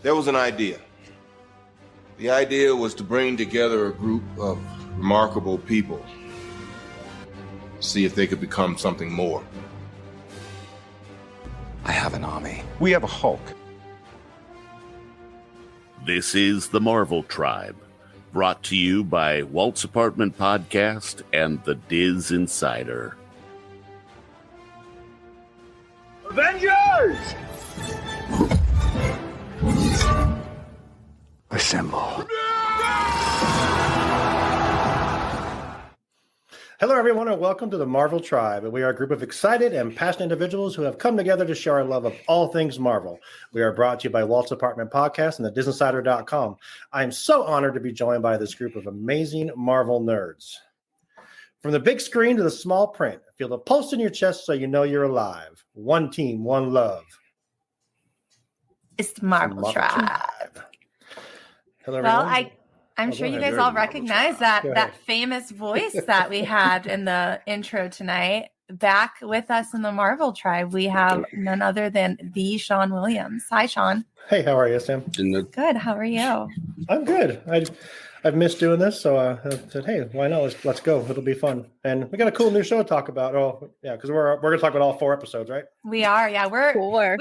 There was an idea. The idea was to bring together a group of remarkable people, see if they could become something more. I have an army. We have a Hulk. This is the Marvel Tribe, brought to you by Walt's Apartment Podcast and the DisInsider. Avengers! Assemble. Hello, everyone, and welcome to the Marvel Tribe. We are a group of excited and passionate individuals who have come together to share our love of all things Marvel. We are brought to you by Walt's Apartment Podcast and the DisInsider.com. I am so honored to be joined by this group of amazing Marvel nerds. From the big screen to the small print, feel the pulse in your chest so you know you're alive. One team, one love. It's the Marvel Tribe. Hello, everyone. Well, I'm sure you guys all recognize that famous voice that we had in the intro tonight. Back with us in the Marvel Tribe, we have none other than the Shawn Williams. Hi, Shawn. Hey, how are you, Sam? Good. How are you? I'm good. I've missed doing this, so I said, hey, why not? Let's go. It'll be fun. And we got a cool new show to talk about. Oh, yeah, because we're going to talk about all 4 episodes, right? We are, yeah. We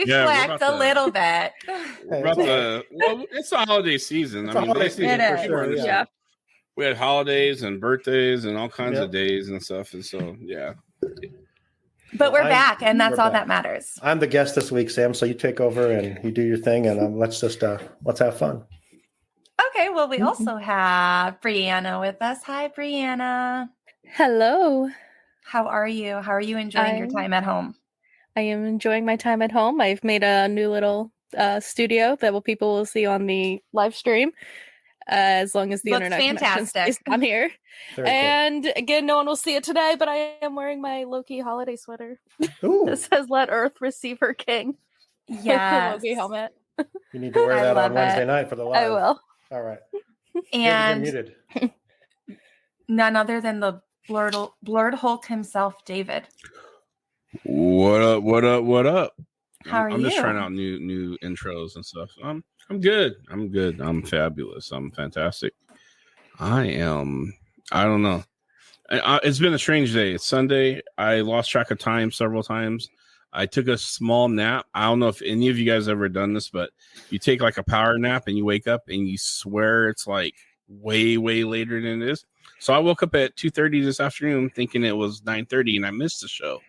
flexed a little bit. It's a holiday season. It is. Sure, yeah. We had holidays and birthdays and all kinds of days and stuff. And so, yeah. But we're back, and that's all that matters. I'm the guest this week, Sam, so you take over and you do your thing, and let's have fun. Okay, well, we also have Breanna with us. Hi, Breanna. Hello. How are you? How are you enjoying your time at home? I am enjoying my time at home. I've made a new little studio that people will see on the live stream, as long as the internet connection stays on here. Very cool. Again, no one will see it today, but I am wearing my Loki holiday sweater. That says "Let Earth Receive Her King." Yeah, Loki helmet. You need to wear that on Wednesday night for the live. I will. All right. And muted. None other than the blurred Hulk himself, David. What up? How are you? I'm just trying out new intros and stuff. I'm good. I'm fabulous. I'm fantastic. I don't know. It's been a strange day. It's Sunday. I lost track of time several times. I took a small nap. I don't know if any of you guys ever done this, but you take like a power nap and you wake up and you swear it's like way, way later than it is. So I woke up at 2:30 this afternoon thinking it was 9:30 and I missed the show.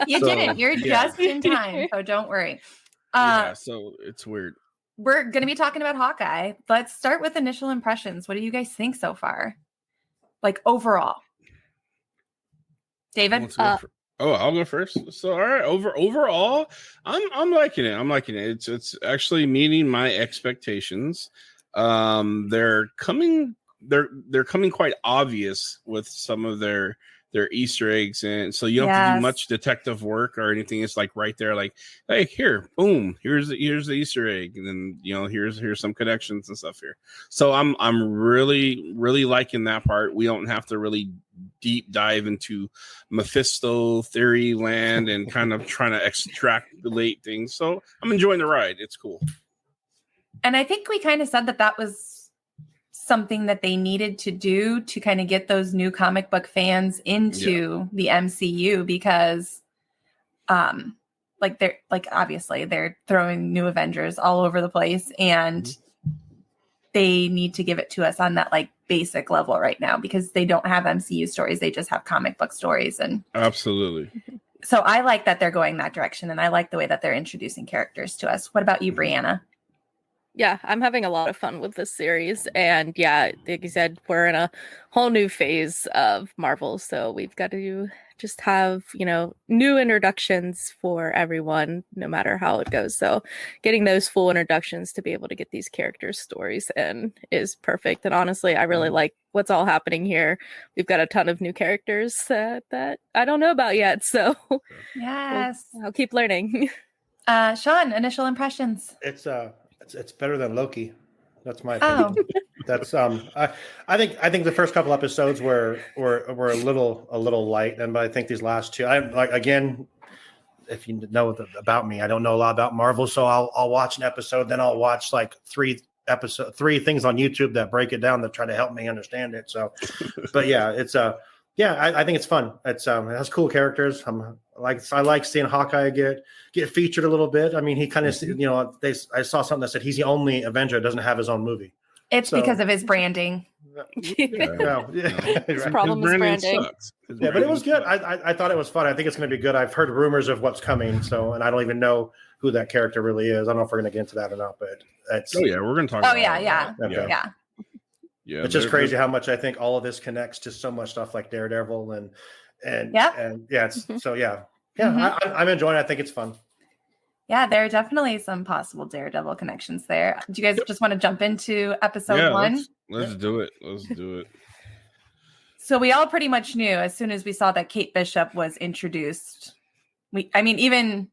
You didn't. You're just in time, so don't worry. So it's weird. We're going to be talking about Hawkeye. Let's start with initial impressions. What do you guys think so far? Like overall. David? I'll go first. So, all right, overall, I'm liking it. It's actually meeting my expectations. They're coming quite obvious with some of their Easter eggs, and so you don't have to do much detective work or anything. It's like right there, like, hey, here, boom, here's the Easter egg, and then here's some connections and stuff here. So I'm really, really liking that part. We don't have to really deep dive into Mephisto theory land and kind of trying to extrapolate things. So I'm enjoying the ride. It's cool. And I think we kind of said that was something that they needed to do to kind of get those new comic book fans into the MCU, because obviously they're throwing new Avengers all over the place, and they need to give it to us on that like basic level right now, because they don't have MCU stories. They just have comic book stories. And absolutely. So I like that they're going that direction, and I like the way that they're introducing characters to us. What about you, Breanna? Yeah, I'm having a lot of fun with this series. And yeah, like you said, we're in a whole new phase of Marvel. So we've got to just have, new introductions for everyone, no matter how it goes. So getting those full introductions to be able to get these characters' stories in is perfect. And honestly, I really like what's all happening here. We've got a ton of new characters that I don't know about yet. So yes, I'll keep learning. Shawn, initial impressions. It's better than Loki. That's my opinion. That's I think the first couple episodes were a little light, and but I think these last two, I'm like, again, if you know about me, I don't know a lot about Marvel, so I'll watch an episode, then I'll watch like three things on YouTube that break it down that try to help me understand it. So, but yeah, it's I think it's fun. It has cool characters. I like seeing Hawkeye get featured a little bit. I mean, he kind of, I saw something that said he's the only Avenger that doesn't have his own movie. It's because of his branding. His problem is branding. Yeah, but it was good. I thought it was fun. I think it's going to be good. I've heard rumors of what's coming, and I don't even know who that character really is. I don't know if we're going to get into that or not, but that's. Oh yeah, we're going to talk. Oh yeah. It's just crazy how much I think all of this connects to so much stuff like Daredevil and it's so yeah. I'm enjoying it. I think it's fun. Yeah, there are definitely some possible Daredevil connections there. Do you guys just want to jump into episode 1? Let's do it. So we all pretty much knew as soon as we saw that Kate Bishop was introduced. Even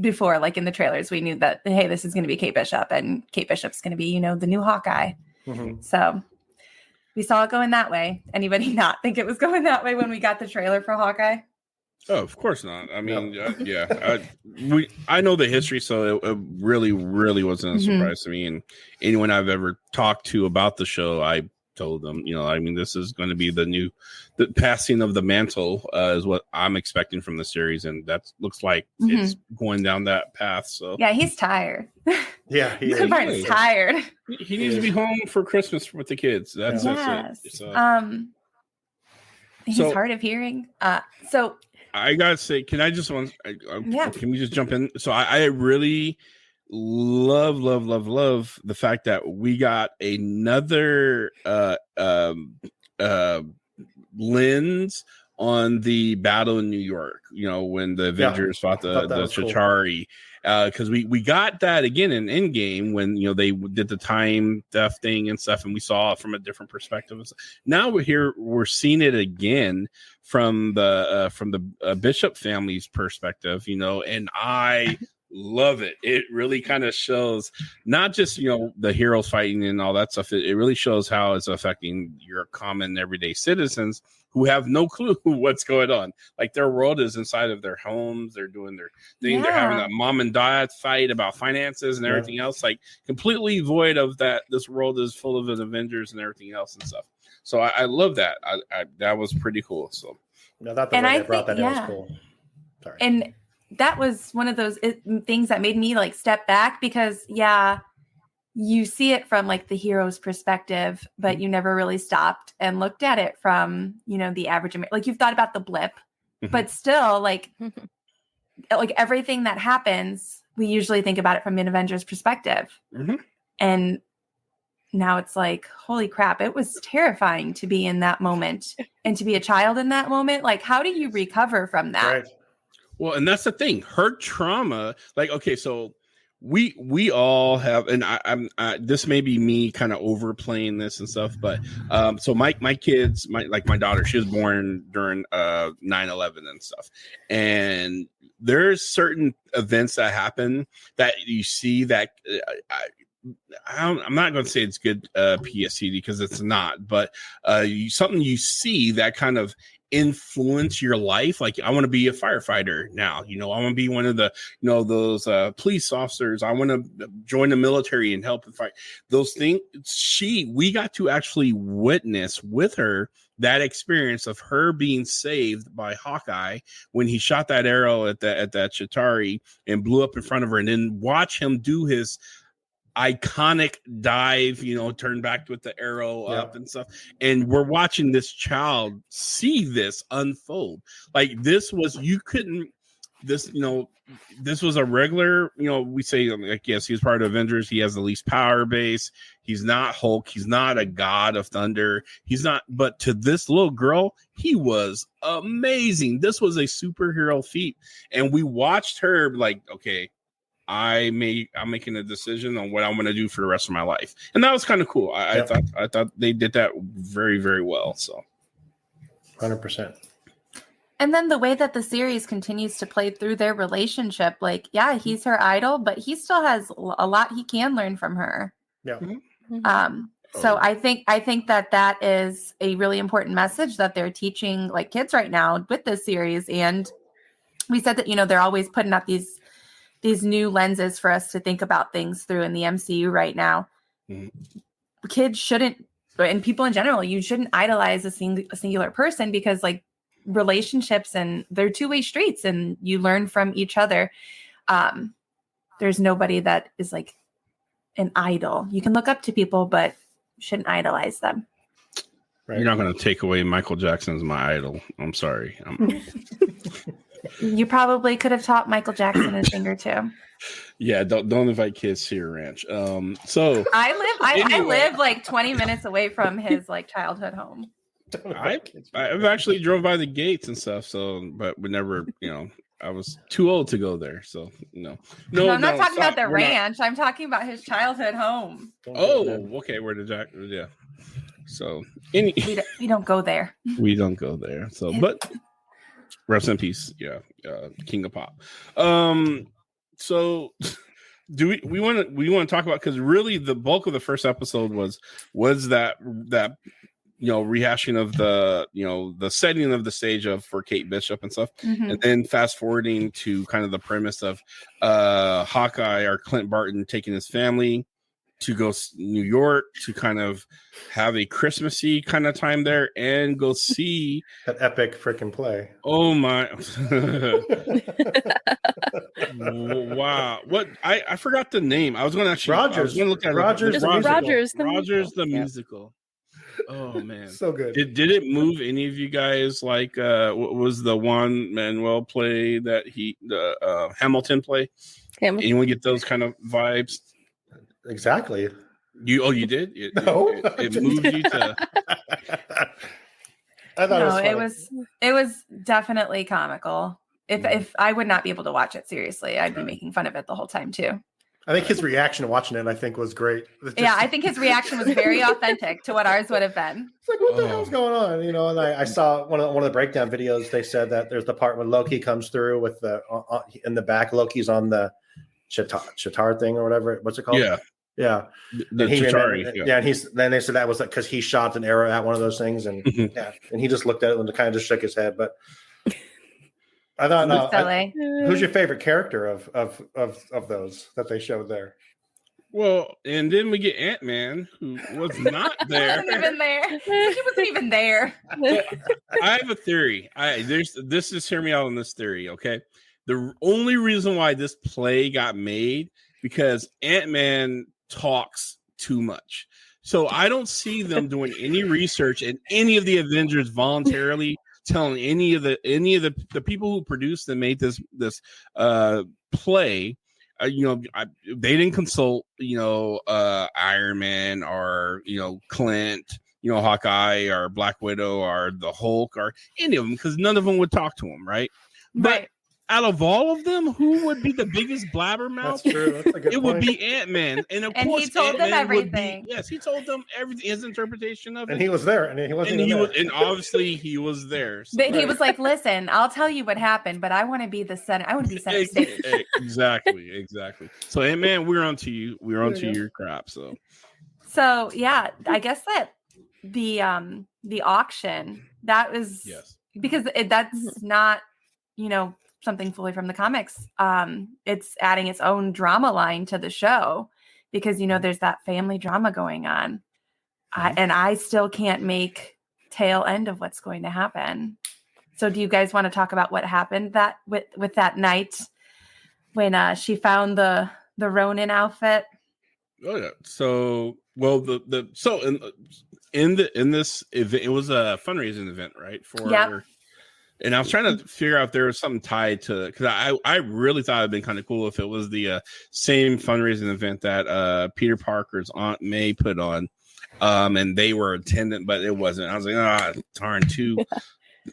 before, like in the trailers, we knew that, hey, this is going to be Kate Bishop, and Kate Bishop's going to be, the new Hawkeye. Mm-hmm. So we saw it going that way. Anybody not think it was going that way when we got the trailer for Hawkeye? Oh, of course not. I mean, I know the history, so it really, really wasn't a surprise to me. And anyone I've ever talked to about the show, I told them, this is going to be the passing of the mantle is what I'm expecting from the series, and that looks like it's going down that path. So yeah, he's tired. Yeah, he's tired. He needs to be home for Christmas with the kids. That's it. So. He's hard of hearing. So. I gotta say, can we just jump in? So I really love the fact that we got another lens on the battle in New York, when the Avengers fought the Chitauri. Because we got that again in Endgame when they did the time theft thing and stuff, and we saw it from a different perspective. Now we're seeing it again from the Bishop family's perspective, and I love it. It really kind of shows not just the heroes fighting and all that stuff. It really shows how it's affecting your common everyday citizens who have no clue what's going on. Like their world is inside of their homes. They're doing their thing. Yeah. They're having a mom and dad fight about finances and everything else, like completely void of that. This world is full of Avengers and everything else and stuff. So I love that. I that was pretty cool. So no, that the way they brought that in was cool. Sorry. And that was one of those things that made me like step back because you see it from like the hero's perspective, but you never really stopped and looked at it from, the average, like you've thought about the blip, but still like everything that happens, we usually think about it from an Avengers perspective. Mm-hmm. And now it's like, holy crap, it was terrifying to be in that moment and to be a child in that moment. Like, how do you recover from that? Right. Well, and that's the thing, her trauma, like, okay, so we all have, and I'm this may be me kind of overplaying this and stuff, but so my kids, my daughter, she was born during 9/11 and stuff, and there's certain events that happen that you see that I'm not going to say it's good PTSD because it's not, but something you see that kind of influence your life. Like I want to be a firefighter now, I want to be one of the those police officers. I want to join the military and help and fight those things. We got to actually witness with her that experience of her being saved by Hawkeye when he shot that arrow at that Chitauri and blew up in front of her, and then watch him do his iconic dive, turn back with the arrow up and stuff. And we're watching this child see this unfold. Like this was, this was a regular, we say like, yes, he's part of Avengers. He has the least power base. He's not Hulk. He's not a god of thunder. He's not, but to this little girl, he was amazing. This was a superhero feat. And we watched her like, okay, I'm making a decision on what I'm going to do for the rest of my life. And that was kind of cool. I thought they did that very, very well. So 100%. And then the way that the series continues to play through their relationship, like, he's her idol, but he still has a lot he can learn from her. Yeah. So I think that is a really important message that they're teaching like kids right now with this series. And we said that, you know, they're always putting up these new lenses for us to think about things through in the MCU right now. Kids shouldn't, and people in general, you shouldn't idolize a singular person, because like relationships, and they're two-way streets, and you learn from each other. There's nobody that is like an idol. You can look up to people, but you shouldn't idolize them. Right. You're not going to take away Michael Jackson as my idol. I'm sorry. You probably could have taught Michael Jackson a thing or two. Yeah, don't invite kids to your ranch. So I live like 20 minutes away from his like childhood home. I've actually drove by the gates and stuff. So, but we never, you know, I was too old to go there. So no, I'm not talking about the ranch. I'm talking about his childhood home. Oh, okay. Where did Jack? Yeah. So we don't go there. We don't go there. So, but rest in peace. Yeah, King of Pop. So do we want to talk about, because really the bulk of the first episode was that you know, rehashing of the, you know, the setting of the stage for Kate Bishop and stuff, and then fast forwarding to kind of the premise of Hawkeye or Clint Barton taking his family to go New York to kind of have a Christmassy kind of time there and go see that epic freaking play. Oh my. Wow. What I forgot the name. I was going to actually Rogers the musical. Oh man. So good. Did it move any of you guys? Like what was the one Manuel play that the Hamilton play? Anyone get those kind of vibes? Exactly. You did? It moved you to. I thought it was definitely comical. If I would not be able to watch it seriously, I'd be making fun of it the whole time too. I think his reaction to watching it, I think, was great. I think his reaction was very authentic to what ours would have been. It's like, what the hell's going on? You know, and I saw one of the breakdown videos. They said that there's the part when Loki comes through with the in the back. Loki's on the Chitauri thing or whatever. What's it called? Yeah. The Chitauri. And then they said that was because he shot an arrow at one of those things, and and he just looked at it and kind of just shook his head. But I thought, who's your favorite character of those that they showed there? Well, and then we get Ant-Man, who was not there. He wasn't even there. I have a theory. Hear me out on this theory, okay? The only reason why this play got made because Ant-Man talks too much. So I don't see them doing any research in any of the Avengers voluntarily telling any of the people who produced and made this play, they didn't consult, Iron Man or, Clint, Hawkeye or Black Widow or the Hulk or any of them, because none of them would talk to him, right? But out of all of them, who would be the biggest blabbermouth? That's true. That's a good point. Would be Ant-Man. And of course, he told them everything. He told them everything, his interpretation of it. And he was there. And he wasn't and obviously he was there. So. But he was like, listen, I'll tell you what happened, but I want to be the center. I want to be center stage. Exactly. So, Ant-Man, we're on to you. We're on to your crap. So yeah, I guess that the auction, that was because that's not, something fully from the comics. It's adding its own drama line to the show because, there's that family drama going on. And I still can't make tail end of what's going to happen. So do you guys want to talk about what happened with that night when she found the Ronin outfit? Oh yeah. So, well, in this event, it was a fundraising event, right? And I was trying to figure out if there was something tied to, because I really thought it'd been kind of cool if it was the same fundraising event that Peter Parker's Aunt May put on, and they were attendant, but it wasn't. I was like, darn, too.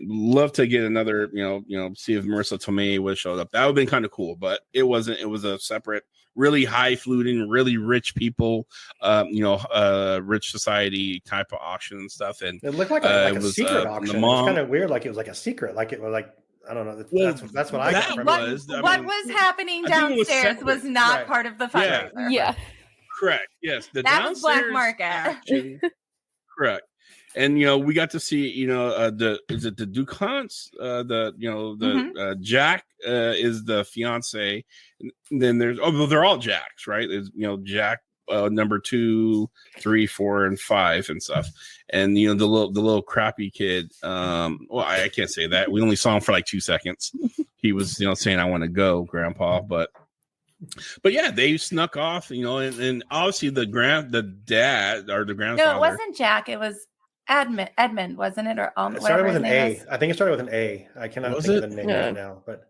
Love to get another, see if Marissa Tomei would have showed up. That would have been kind of cool, but it wasn't. It was a separate, really high-fluting, really rich people, rich society type of auction and stuff. And it looked like a secret auction. It was kind of weird, like it was like a secret, like it was like, I don't know. That's what I got from it. What was happening downstairs was not part of the fundraiser. Yeah. Correct. Yes. That was black market. Action, correct. And we got to see is it the Ducants? Jack is the fiance. And then there's they're all Jacks, right? There's Jack number 2, 3, 4, and 5 and stuff. And the little crappy kid. I can't say that. We only saw him for like 2 seconds. He was saying, "I want to go, Grandpa," but yeah, they snuck off. And obviously the dad or the grandfather. No, it wasn't Jack. It was Edmund, wasn't it? Or it started with an A. I think it started with an A. I cannot think of the name right now, but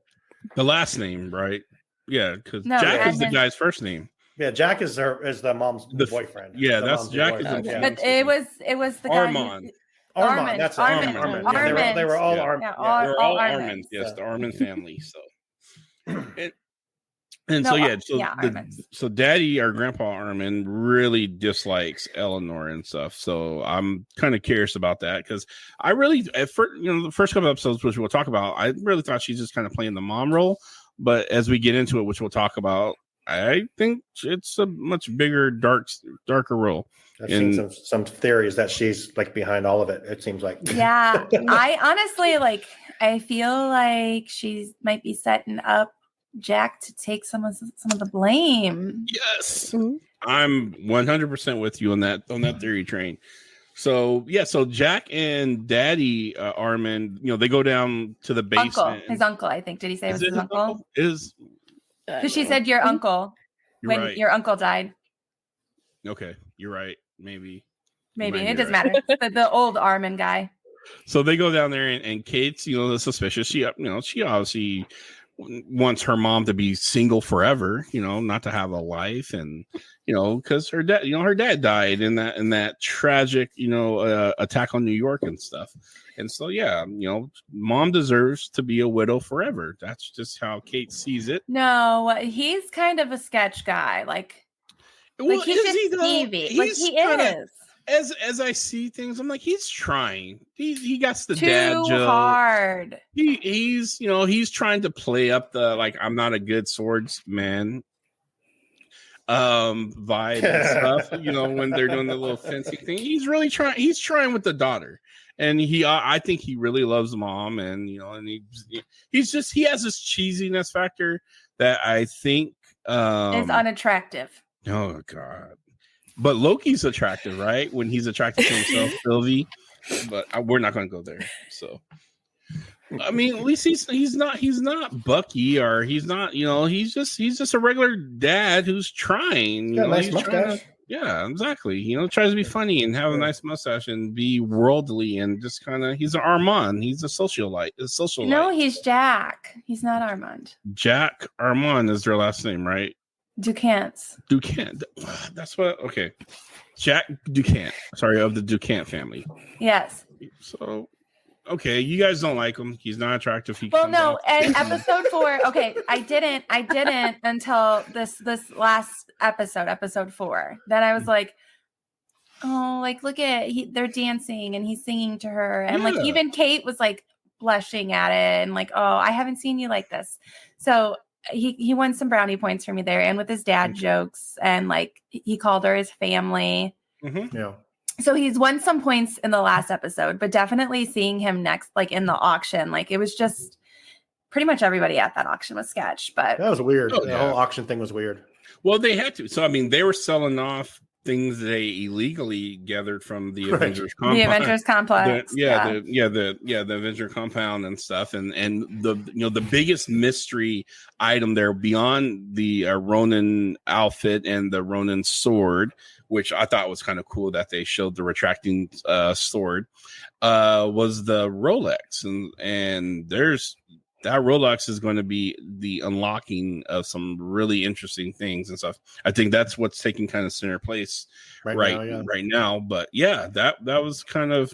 the last name, right? Yeah, because Jack is the guy's first name. Yeah, Jack is the mom's boyfriend. Yeah, that's Jack. But it was the guy. Armand. That's Armand. Yeah, they were all Armand. Yeah, they were all Armand. Yes, the Armand family. So Daddy or Grandpa Armand really dislikes Eleanor and stuff. So I'm kind of curious about that because I really, the first couple of episodes, which we'll talk about, I really thought she's just kind of playing the mom role. But as we get into it, which we'll talk about, I think it's a much bigger, darker role. I've seen some theories that she's like behind all of it. It seems like. Yeah, I honestly I feel like she might be setting up Jack to take some of the blame. Yes, I'm 100% with you on that theory train. So Jack and Daddy Armand, they go down to the basement. His uncle, I think. Did he say it was his uncle? Because she said your uncle your uncle died. Okay, you're right. Maybe it doesn't matter. The old Armand guy. So they go down there, and Kate's suspicious. She obviously wants her mom to be single forever, not to have a life, and because her dad died in that tragic attack on New York and stuff. And so mom deserves to be a widow forever. That's just how Kate sees it. No, he's kind of a sketch guy. He's just Stevie. He is. As I see things, I'm like, he's trying. He got the too dad joke. Hard. He's trying to play up the I'm not a good swordsman vibe and stuff. When they're doing the little fencing thing, he's really trying. He's trying with the daughter, and I think he really loves mom, and and he has this cheesiness factor that I think is unattractive. Oh God. But Loki's attractive, right? When he's attracted to himself, Sylvie. But we're not going to go there. So, I mean, at least he's not Bucky, or he's not. He's just a regular dad who's trying. Nice mustache. Yeah, exactly. Tries to be funny and have a nice mustache and be worldly and just kind of. He's an Armand. He's a socialite. No, he's Jack. He's not Armand. Jack Armand is their last name, right? Ducant. That's what. Okay, Jack Ducant. Sorry, of the Ducant family. Yes. So, okay, you guys don't like him. He's not attractive. And episode 4. Okay, I didn't until this last episode 4. Then I was like, oh, look at they're dancing and he's singing to her, and even Kate was blushing at it, and oh, I haven't seen you like this. So. He won some brownie points for me there, and with his dad jokes, and he called her his family. Mm-hmm. Yeah. So he's won some points in the last episode, but definitely seeing him next, in the auction, it was just pretty much everybody at that auction was sketch. But that was weird. The whole auction thing was weird. Well, they had to. So I mean, they were selling off things they illegally gathered from the Avengers compound. The Avengers complex. The Avenger compound and stuff. And the biggest mystery item there beyond the Ronin outfit and the Ronin sword, which I thought was kind of cool that they showed the retracting sword, was the Rolex. And that Rolex is going to be the unlocking of some really interesting things and stuff. I think that's what's taking kind of center place right now. But that was kind of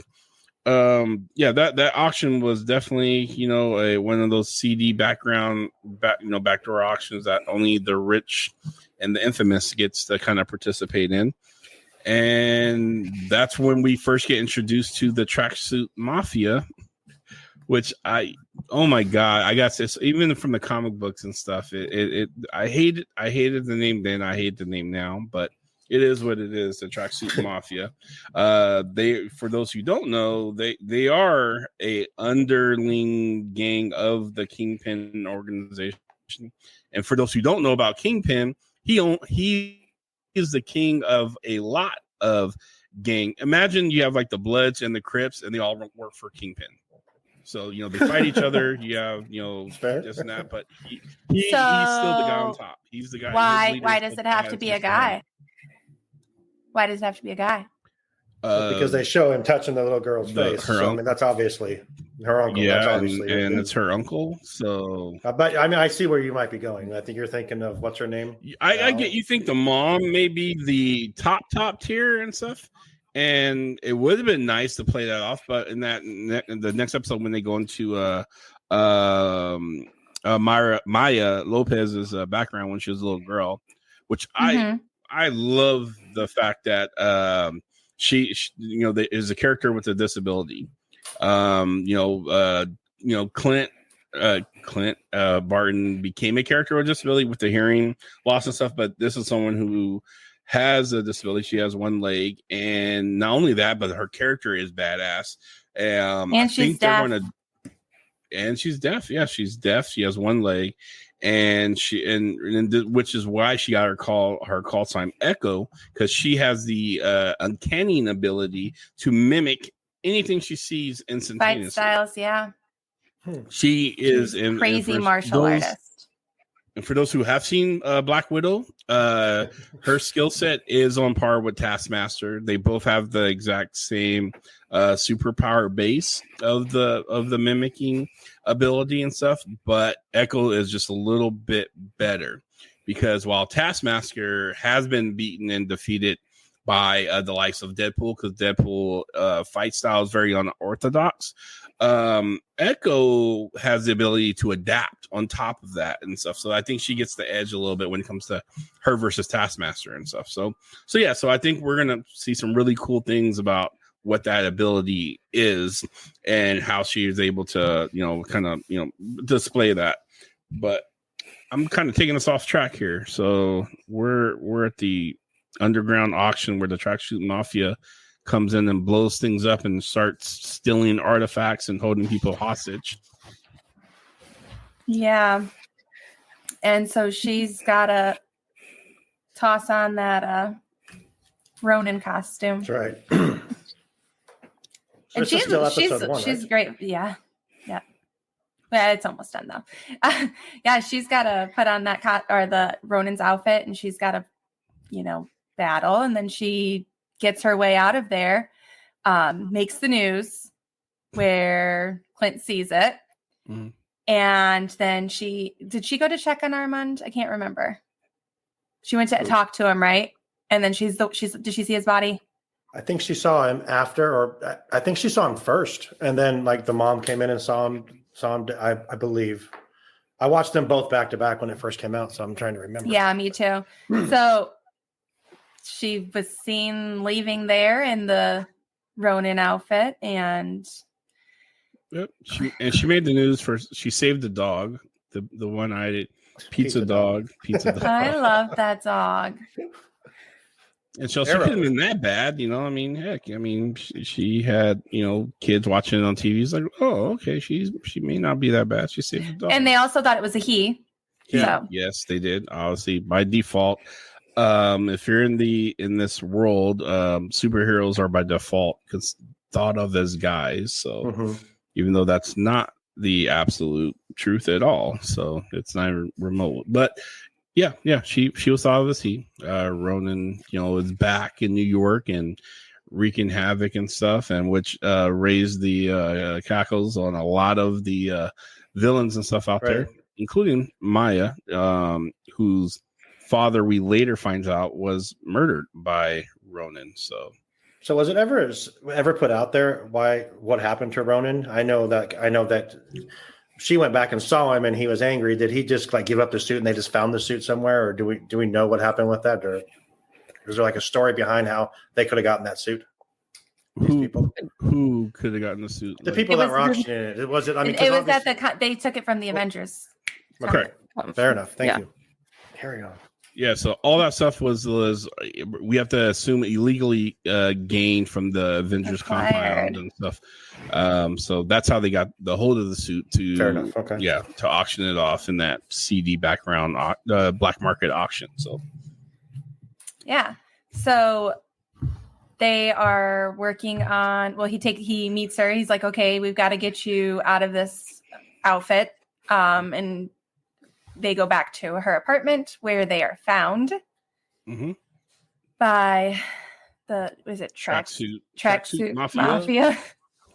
that auction was definitely one of those CD backdoor auctions that only the rich and the infamous gets to kind of participate in. And that's when we first get introduced to the Tracksuit Mafia, which oh my God, I got this even from the comic books and stuff. I hated the name then. I hate the name now, but It is what it is. The Tracksuit Mafia. For those who don't know, they are a underling gang of the Kingpin organization. And for those who don't know about Kingpin, he is the king of a lot of gang. Imagine you have like the Bloods and the Crips, and they all work for Kingpin. So they fight each other. You have this and that, but he's still the guy on top. He's the guy. Why does it have to be a guy? Why does it have to be a guy? Because they show him touching the little girl's face. So, I mean, that's obviously her uncle. Yeah, that's obviously and it's her uncle. So, but I mean, I see where you might be going. I think you're thinking of what's her name. I get you think the mom may be the top tier and stuff, and it would have been nice to play that off. But in the next episode when they go into Maya Lopez's background when she was a little girl, which I love the fact that she is a character with a disability. Clint Barton became a character with a disability with the hearing loss and stuff, but this is someone who has a disability. She has one leg, and not only that, but her character is badass. And she's deaf. And she's deaf. Yeah, she's deaf. She has one leg. And which is why she got her call sign Echo, because she has the uncanny ability to mimic anything she sees instantaneously. Fight styles, yeah. She is a crazy martial artist. And for those who have seen Black Widow, her skill set is on par with Taskmaster. They both have the exact same superpower base of the mimicking ability and stuff, but Echo is just a little bit better, because while Taskmaster has been beaten and defeated by the likes of Deadpool, because Deadpool fight style is very unorthodox, Echo has the ability to adapt on top of that and stuff. So I think she gets the edge a little bit when it comes to her versus Taskmaster and stuff. So I think we're gonna see some really cool things about what that ability is and how she is able to, display that. But I'm kind of taking us off track here. So we're at the underground auction where the Tracksuit Mafia comes in and blows things up and starts stealing artifacts and holding people hostage. Yeah. And so she's got to toss on that Ronin costume. That's right. And she's great. Yeah. Yeah, it's almost done though. Yeah, she's got to put on that the Ronin's outfit, and she's got to, battle, and then she gets her way out of there, makes the news where Clint sees it. Mm-hmm. And then did she go to check on Armand? I can't remember. She went to talk to him, right? And then did she see his body? I think she saw him after, or I think she saw him first. And then like the mom came in and saw him, I believe. I watched them both back to back when it first came out, so I'm trying to remember. Yeah, me too. So she was seen leaving there in the Ronin outfit, and yep. She made the news for she saved the dog, the one-eyed pizza dog. I love that dog. And so she couldn't have been that bad, I mean, heck, she had, kids watching it on TV. It's like, oh, okay, she may not be that bad. She saved the dog. And they also thought it was a he. Yeah. So. Yes, they did. Obviously, by default, if you're in this world, superheroes are by default thought of as guys. So even though that's not the absolute truth at all, so it's not remote, but. Yeah, she was thought of as he. Ronin, is back in New York and wreaking havoc and stuff, and which raised the cackles on a lot of the villains and stuff out there, including Maya, whose father we later finds out was murdered by Ronin. So was it ever put out there what happened to Ronin? I know that. She went back and saw him, and he was angry. Did he just give up the suit, and they just found the suit somewhere, or do we know what happened with that, or is there a story behind how they could have gotten that suit? Who could have gotten the suit? The people that were auctioning it. It was that they took it from the Avengers. Okay, fair enough. Thank you. Carry on. Yeah, so all that stuff was we have to assume illegally gained from the Avengers compound and stuff. So that's how they got the hold of the suit to to auction it off in that CD background black market auction. So so they are working on. Well, he meets her. He's like, okay, we've got to get you out of this outfit, and they go back to her apartment where they are found by Tracksuit Mafia.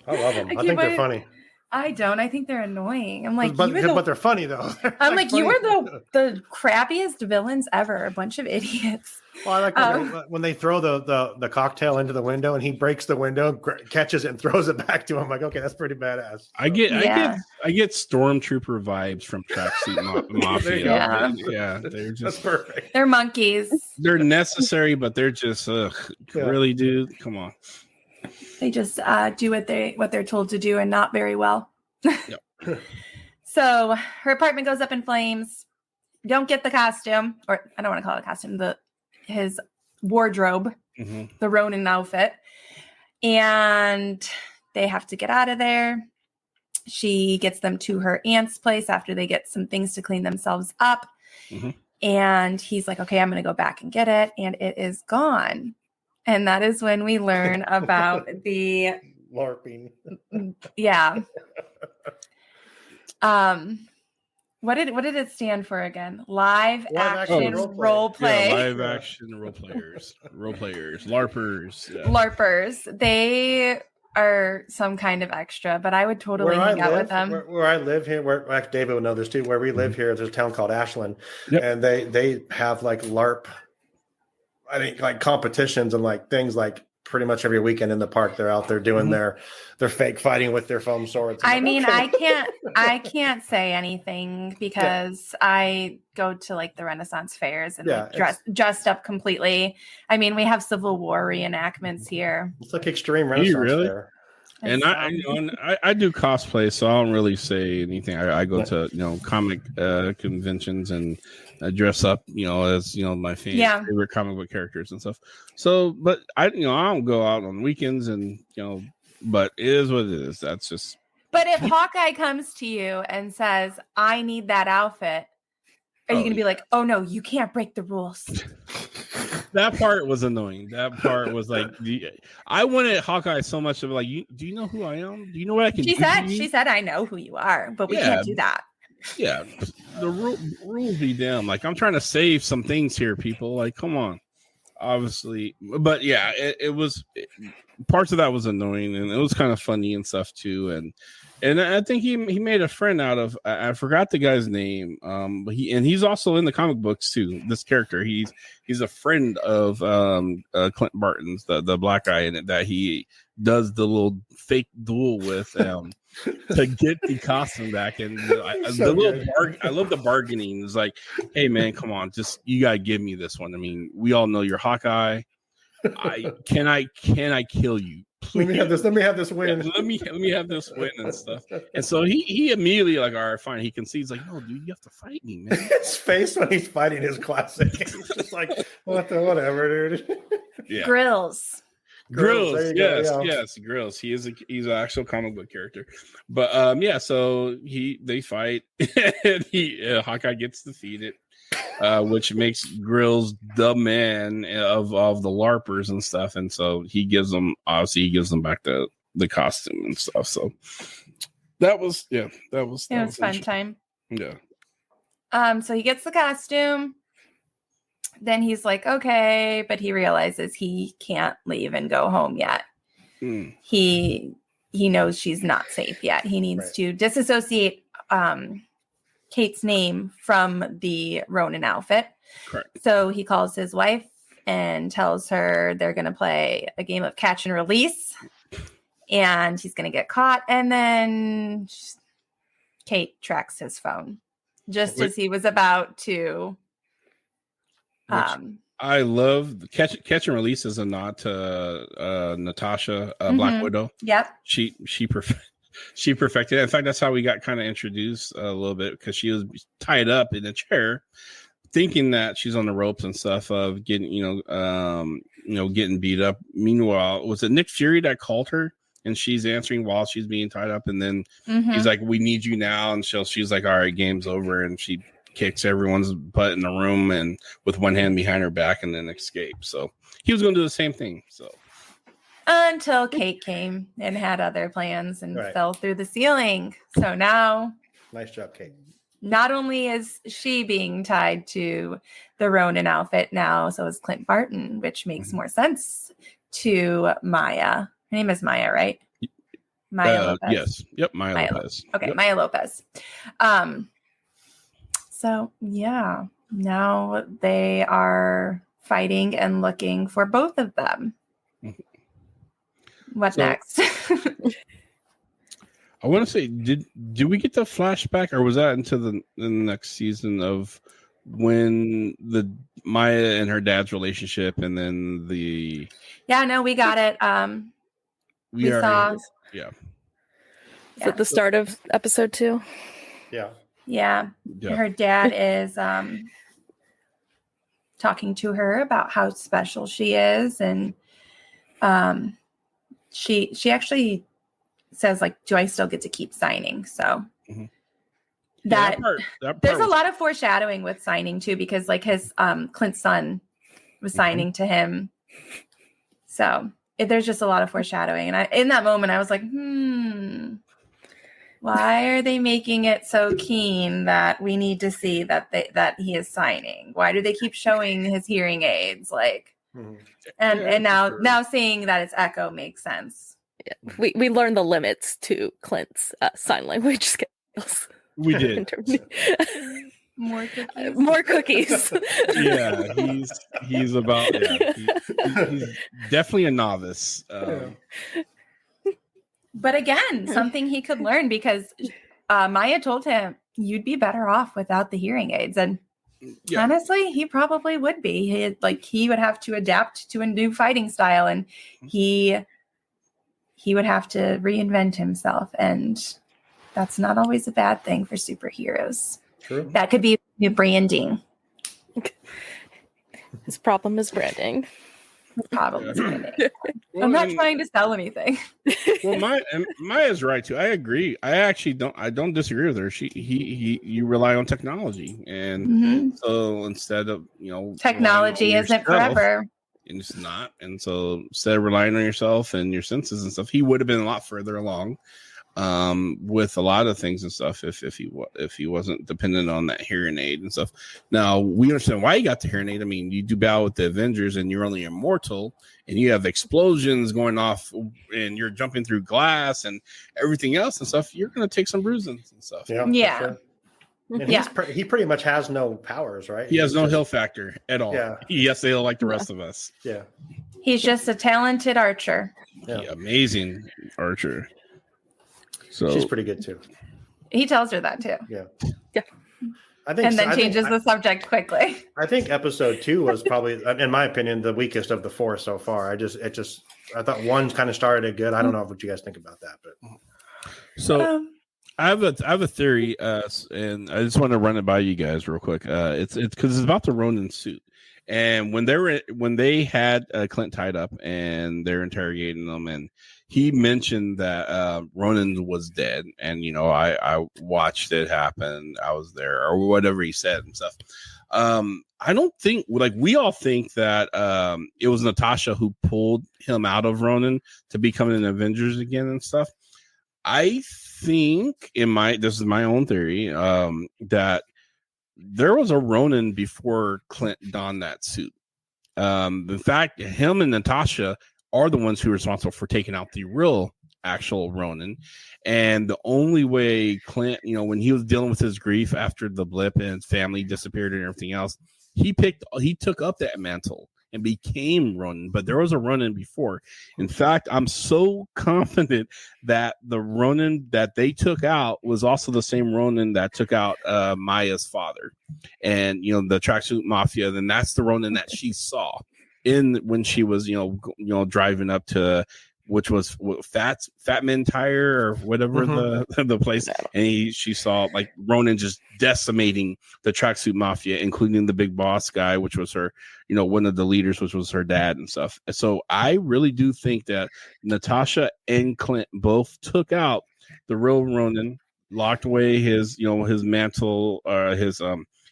I love them. I think they're funny. I don't. I think they're annoying. I'm like, but they're funny though. I'm like, you were the crappiest villains ever. A bunch of idiots. Well, I like when they throw the cocktail into the window and he breaks the window, catches it, and throws it back to him. Like, okay, that's pretty badass. I get Stormtrooper vibes from Tracksuit Mafia. That's perfect. They're monkeys. They're necessary, but they're just really, dude. Come on. They just do what they're told to do and not very well. Yep. So her apartment goes up in flames. Don't get the costume, or I don't want to call it a costume. His wardrobe, the Ronin outfit, and they have to get out of there. She gets them to her aunt's place after they get some things to clean themselves up. And he's like, okay, I'm going to go back and get it. And it is gone. And that is when we learn about the LARPing. Yeah. What did it stand for again? Live action role play. Yeah, live action role players. LARPers. Yeah. LARPers. They are some kind of extra, but I would totally hang out with them. Where I live here, where David would know this too, where we live here, there's a town called Ashland. And they have like LARP, I think, like competitions and like things like pretty much every weekend in the park. They're out there doing their fake fighting with their foam swords. I mean, I can't say anything because I go to like the Renaissance fairs and dressed up completely. I mean, we have Civil War reenactments here. It's like extreme Renaissance fair. And I do cosplay, so I don't really say anything. I go to comic conventions and dress up, as my favorite comic book characters and stuff. So, but I don't go out on weekends, and but it is what it is. That's just. But if Hawkeye comes to you and says, "I need that outfit," are you going to be like, "Oh no, you can't break the rules"? That part was annoying. That part was like, I wanted Hawkeye so much of like, do you know who I am? Do you know what I can do? She said, I know who you are, but we can't do that. Yeah. The rules be damn. Like, I'm trying to save some things here, people. Like, come on. Obviously. But yeah, it was parts of that was annoying, and it was kind of funny and stuff too. And I think he made a friend out of, I forgot the guy's name. But he's also in the comic books too. This character, he's a friend of Clint Barton's, the black guy in it, that he does the little fake duel with to get the costume back. And I love the bargaining. It's like, hey man, come on, just you gotta give me this one. I mean, we all know you're Hawkeye. Can I kill you? Please. Let me have this win. Yeah, let me have this win and stuff. And so he immediately like, all right, fine. He concedes like, no, dude, you have to fight me, man. His face when he's fighting is classic. He's just like, whatever, dude. Yeah. Grills. Yes, Grills. He's an actual comic book character. But so they fight and Hawkeye gets defeated. Which makes Grills the man of the LARPers and stuff, and so he gives them back the costume and stuff. So that was fun time. Yeah. So he gets the costume. Then he's like, okay, but he realizes he can't leave and go home yet. He knows she's not safe yet. He needs to disassociate Kate's name from the Ronin outfit. Correct. So he calls his wife and tells her they're going to play a game of catch and release, and he's going to get caught. And then Kate tracks his phone just as he was about to. I love the catch and release is a nod to Natasha, Black Widow. Yep. She perfected it. In fact, that's how we got kind of introduced a little bit, because she was tied up in a chair. thinking that she's on the ropes and stuff of getting, getting beat up. Meanwhile, was it Nick Fury that called her and she's answering while she's being tied up? And then he's like, "We need you now." And she's like, "All right, game's over." And she kicks everyone's butt in the room and with one hand behind her back and then escapes. So he was going to do the same thing. So until Kate came and had other plans and fell through the ceiling. So now, nice job, Kate. Not only is she being tied to the Ronin outfit now, so is Clint Barton, which makes more sense to Maya. Her name is Maya, right? Maya Lopez. Yes. Yep. Maya Lopez. Okay, yep. Maya Lopez. So yeah, now they are fighting and looking for both of them. What next? I want to say, did we get the flashback, or was that into the next season of when the Maya and her dad's relationship, and then the? Yeah, no, we got it. We saw. Yeah. Is it the start of episode 2? Yeah. Her dad is talking to her about how special she is, and she actually says, like, do I still get to keep signing? So that part there's a lot of foreshadowing with signing too, because like his Clint's son was signing to him. So there's just a lot of foreshadowing. And in that moment I was like, why are they making it so keen that we need to see that he is signing? Why do they keep showing his hearing aids? Like, and now seeing that it's Echo makes sense. Yeah. We learned the limits to Clint's sign language skills. We did. More cookies. More cookies. Yeah, he's about. Yeah, he's definitely a novice. But again, something he could learn, because Maya told him you'd be better off without the hearing aids, and honestly, he probably would be. He would have to adapt to a new fighting style, and he would have to reinvent himself, and that's not always a bad thing for superheroes. True. That could be new branding. His problem is branding. I'm not trying to sell anything. Well, Maya's right too. I agree. I don't disagree with her. You rely on technology, and so instead of technology isn't forever. And it's not. And so instead of relying on yourself and your senses and stuff, he would have been a lot further along with a lot of things and stuff if he wasn't dependent on that hearing aid and stuff. Now we understand why he got the hearing aid. I mean, you do battle with the Avengers and you're only immortal, and you have explosions going off and you're jumping through glass and everything else and stuff. You're going to take some bruisings and stuff. Yeah. Sure. And he pretty much has no powers, right? He has no hill factor at all. Yeah. He has to like the rest of us. Yeah. He's just a talented archer. Yeah. Amazing archer. So she's pretty good too. He tells her that too. Yeah. I think, changes the subject quickly. I think episode 2 was probably, in my opinion, the weakest of the 4 so far. I thought 1 kind of started good. I don't know what you guys think about that, but so. I have a theory, and I just want to run it by you guys real quick. It's because it's about the Ronin suit, and when they had Clint tied up and they're interrogating them, and he mentioned that Ronin was dead, and I watched it happen. I was there, or whatever he said and stuff. I don't think we all think that it was Natasha who pulled him out of Ronin to become an Avengers again and stuff. I think this is my own theory, that there was a Ronin before Clint donned that suit. In fact, him and Natasha are the ones who are responsible for taking out the real actual Ronin. And the only way Clint, when he was dealing with his grief after the blip and his family disappeared and everything else, he took up that mantle and became Ronin, but there was a Ronin before. In fact, I'm so confident that the Ronin that they took out was also the same Ronin that took out Maya's father, and the Tracksuit Mafia. Then that's the Ronin that she saw when she was driving up to which was Fat Men Tire or whatever the place, and she saw like Ronan just decimating the Tracksuit Mafia, including the big boss guy, which was her, one of the leaders, which was her dad and stuff. So I really do think that Natasha and Clint both took out the real Ronan, locked away his mantle,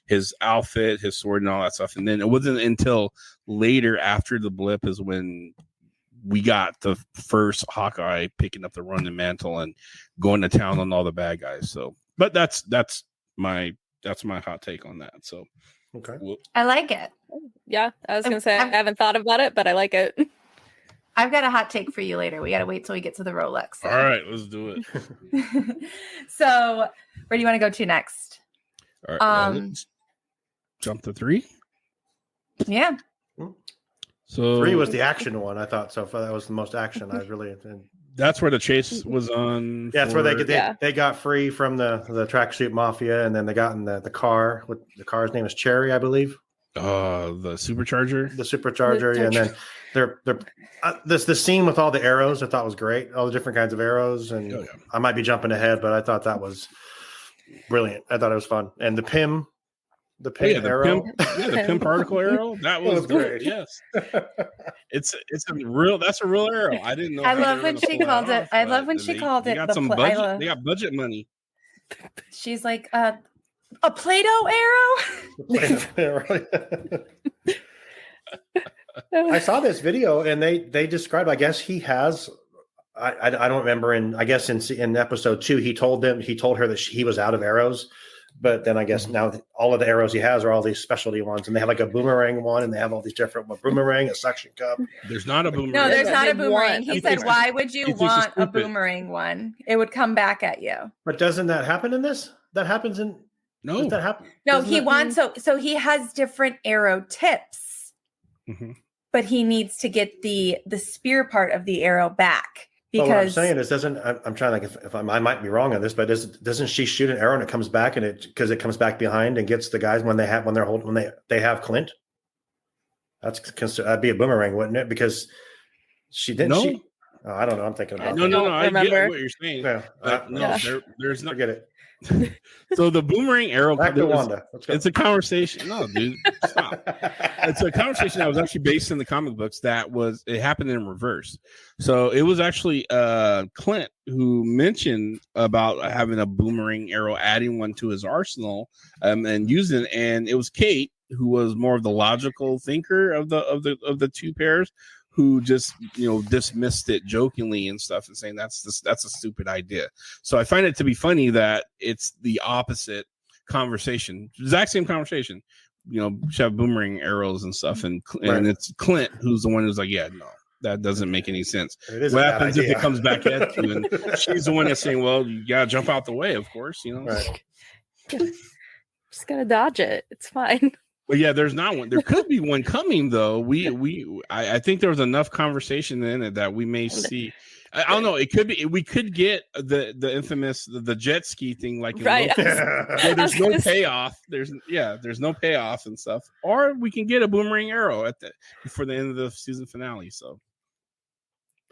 his outfit, his sword, and all that stuff. And then it wasn't until later, after the blip, is when we got the first Hawkeye picking up the Ronin mantle and going to town on all the bad guys. So, but that's my hot take on that. So, okay, I like it. Yeah, I was gonna say I haven't thought about it, but I like it. I've got a hot take for you later. We got to wait till we get to the Rolex. So. All right, let's do it. So, where do you want to go to next? All right, let's jump to 3. Yeah. So 3 was the action one. I thought so. That was the most action. That's where the chase was on. Yeah, that's where they got free from the Tracksuit Mafia, and then they got in the car. The car's name is Cherry, I believe. The supercharger. The supercharger, and then they're this scene with all the arrows. I thought was great. All the different kinds of arrows, and I might be jumping ahead, but I thought that was brilliant. I thought it was fun, and the Pym. The Pym arrow, the Pym particle arrow. That was great. Yes, that's a real arrow. I didn't know. I love when she called it. I love when she called it. They got some budget. They got budget money. She's like a Play-Doh arrow. I saw this video and they described. I guess he has. I don't remember. I guess in episode 2, he told her that he was out of arrows. But then I guess now all of the arrows he has are all these specialty ones, and they have like a boomerang one, and they have all these different boomerang, a suction cup. There's not a boomerang. No, there's not a boomerang. He said, "Why would you want a boomerang one? It would come back at you." But doesn't that happen in this? That happens in no. Does that happen? No, he wants so he has different arrow tips, but he needs to get the spear part of the arrow back. Because what I'm saying is, I'm trying to think if I might be wrong on this, but doesn't she shoot an arrow and it comes back because it comes back behind and gets the guys when they have Clint? That'd be a boomerang, wouldn't it? Because she didn't. No. I don't know. I'm thinking about no. I get what you're saying. Yeah. There's not. Forget it. So the boomerang arrow. Back to Wanda. It's a conversation. No, dude, stop. It's a conversation that was actually based in the comic books. It happened in reverse. So it was actually Clint who mentioned about having a boomerang arrow, adding one to his arsenal, and using it. And it was Kate who was more of the logical thinker of the two pairs, who just dismissed it jokingly and stuff and saying that's a stupid idea. So I find it to be funny that it's the opposite conversation, exact same conversation. Should have boomerang arrows and stuff, and it's Clint who's the one who's like, yeah, no, that doesn't make any sense. What happens if it comes back at you? And she's the one that's saying, well, you gotta jump out the way, of course, Right. Just gotta dodge it. It's fine. But yeah, there's not one. There could be one coming though. I think there was enough conversation in it that we may see. I don't know. It could be. We could get the infamous the jet ski thing, like in right. where there's no payoff. There's no payoff and stuff. Or we can get a boomerang arrow before the end of the season finale. So.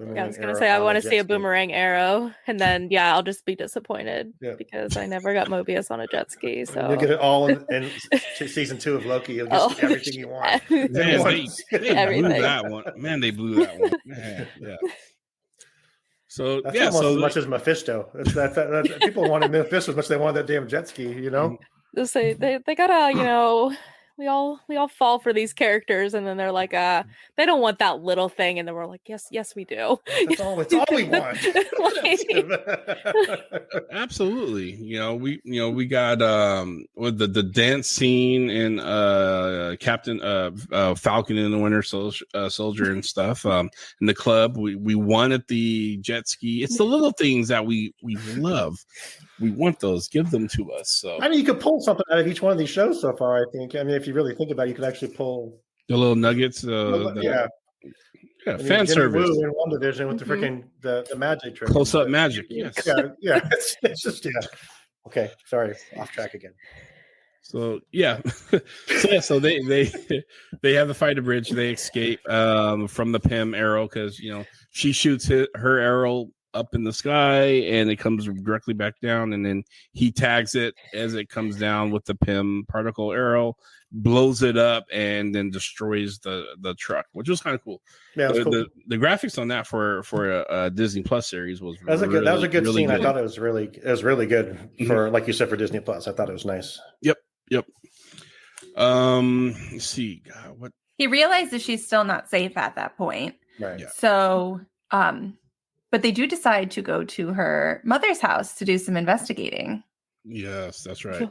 I was gonna say I want to see a boomerang arrow, and then I'll just be disappointed because I never got Mobius on a jet ski. So you'll get it all in season 2 of Loki. You'll get everything you want. Man, they blew that one. Man, they blew that one. Man, yeah. So that's almost as much as Mephisto. It's that people wanted Mephisto as much as they wanted that damn jet ski. They'll say they gotta we all fall for these characters, and then they're like, they don't want that little thing, and then we're like, yes, we do. It's all we want. Absolutely. We got with the dance scene in Captain Falcon and the Winter Soldier and stuff. In the club, we wanted the jet ski. It's the little things that we love. We want those. Give them to us. So you could pull something out of each one of these shows so far. I think. If you really think about it, you could actually pull the little nuggets. Fan service in one division with the freaking the magic trick. Close up magic. Yes. Yeah. It's just Okay. Sorry. Off track again. So yeah, so they have the fight a bridge. They escape from the Pym arrow because she shoots her arrow up in the sky and it comes directly back down, and then he tags it as it comes down with the Pym particle arrow, blows it up, and then destroys the truck, which was kind of cool. Yeah, cool. The graphics on that for a Disney Plus series was that was a good really scene. good. I thought it was really good for like you said for Disney Plus. I thought it was nice. Yep. Let's see. God, what he realizes she's still not safe at that point. Right. Yeah. So, but they do decide to go to her mother's house to do some investigating. Yes, that's right.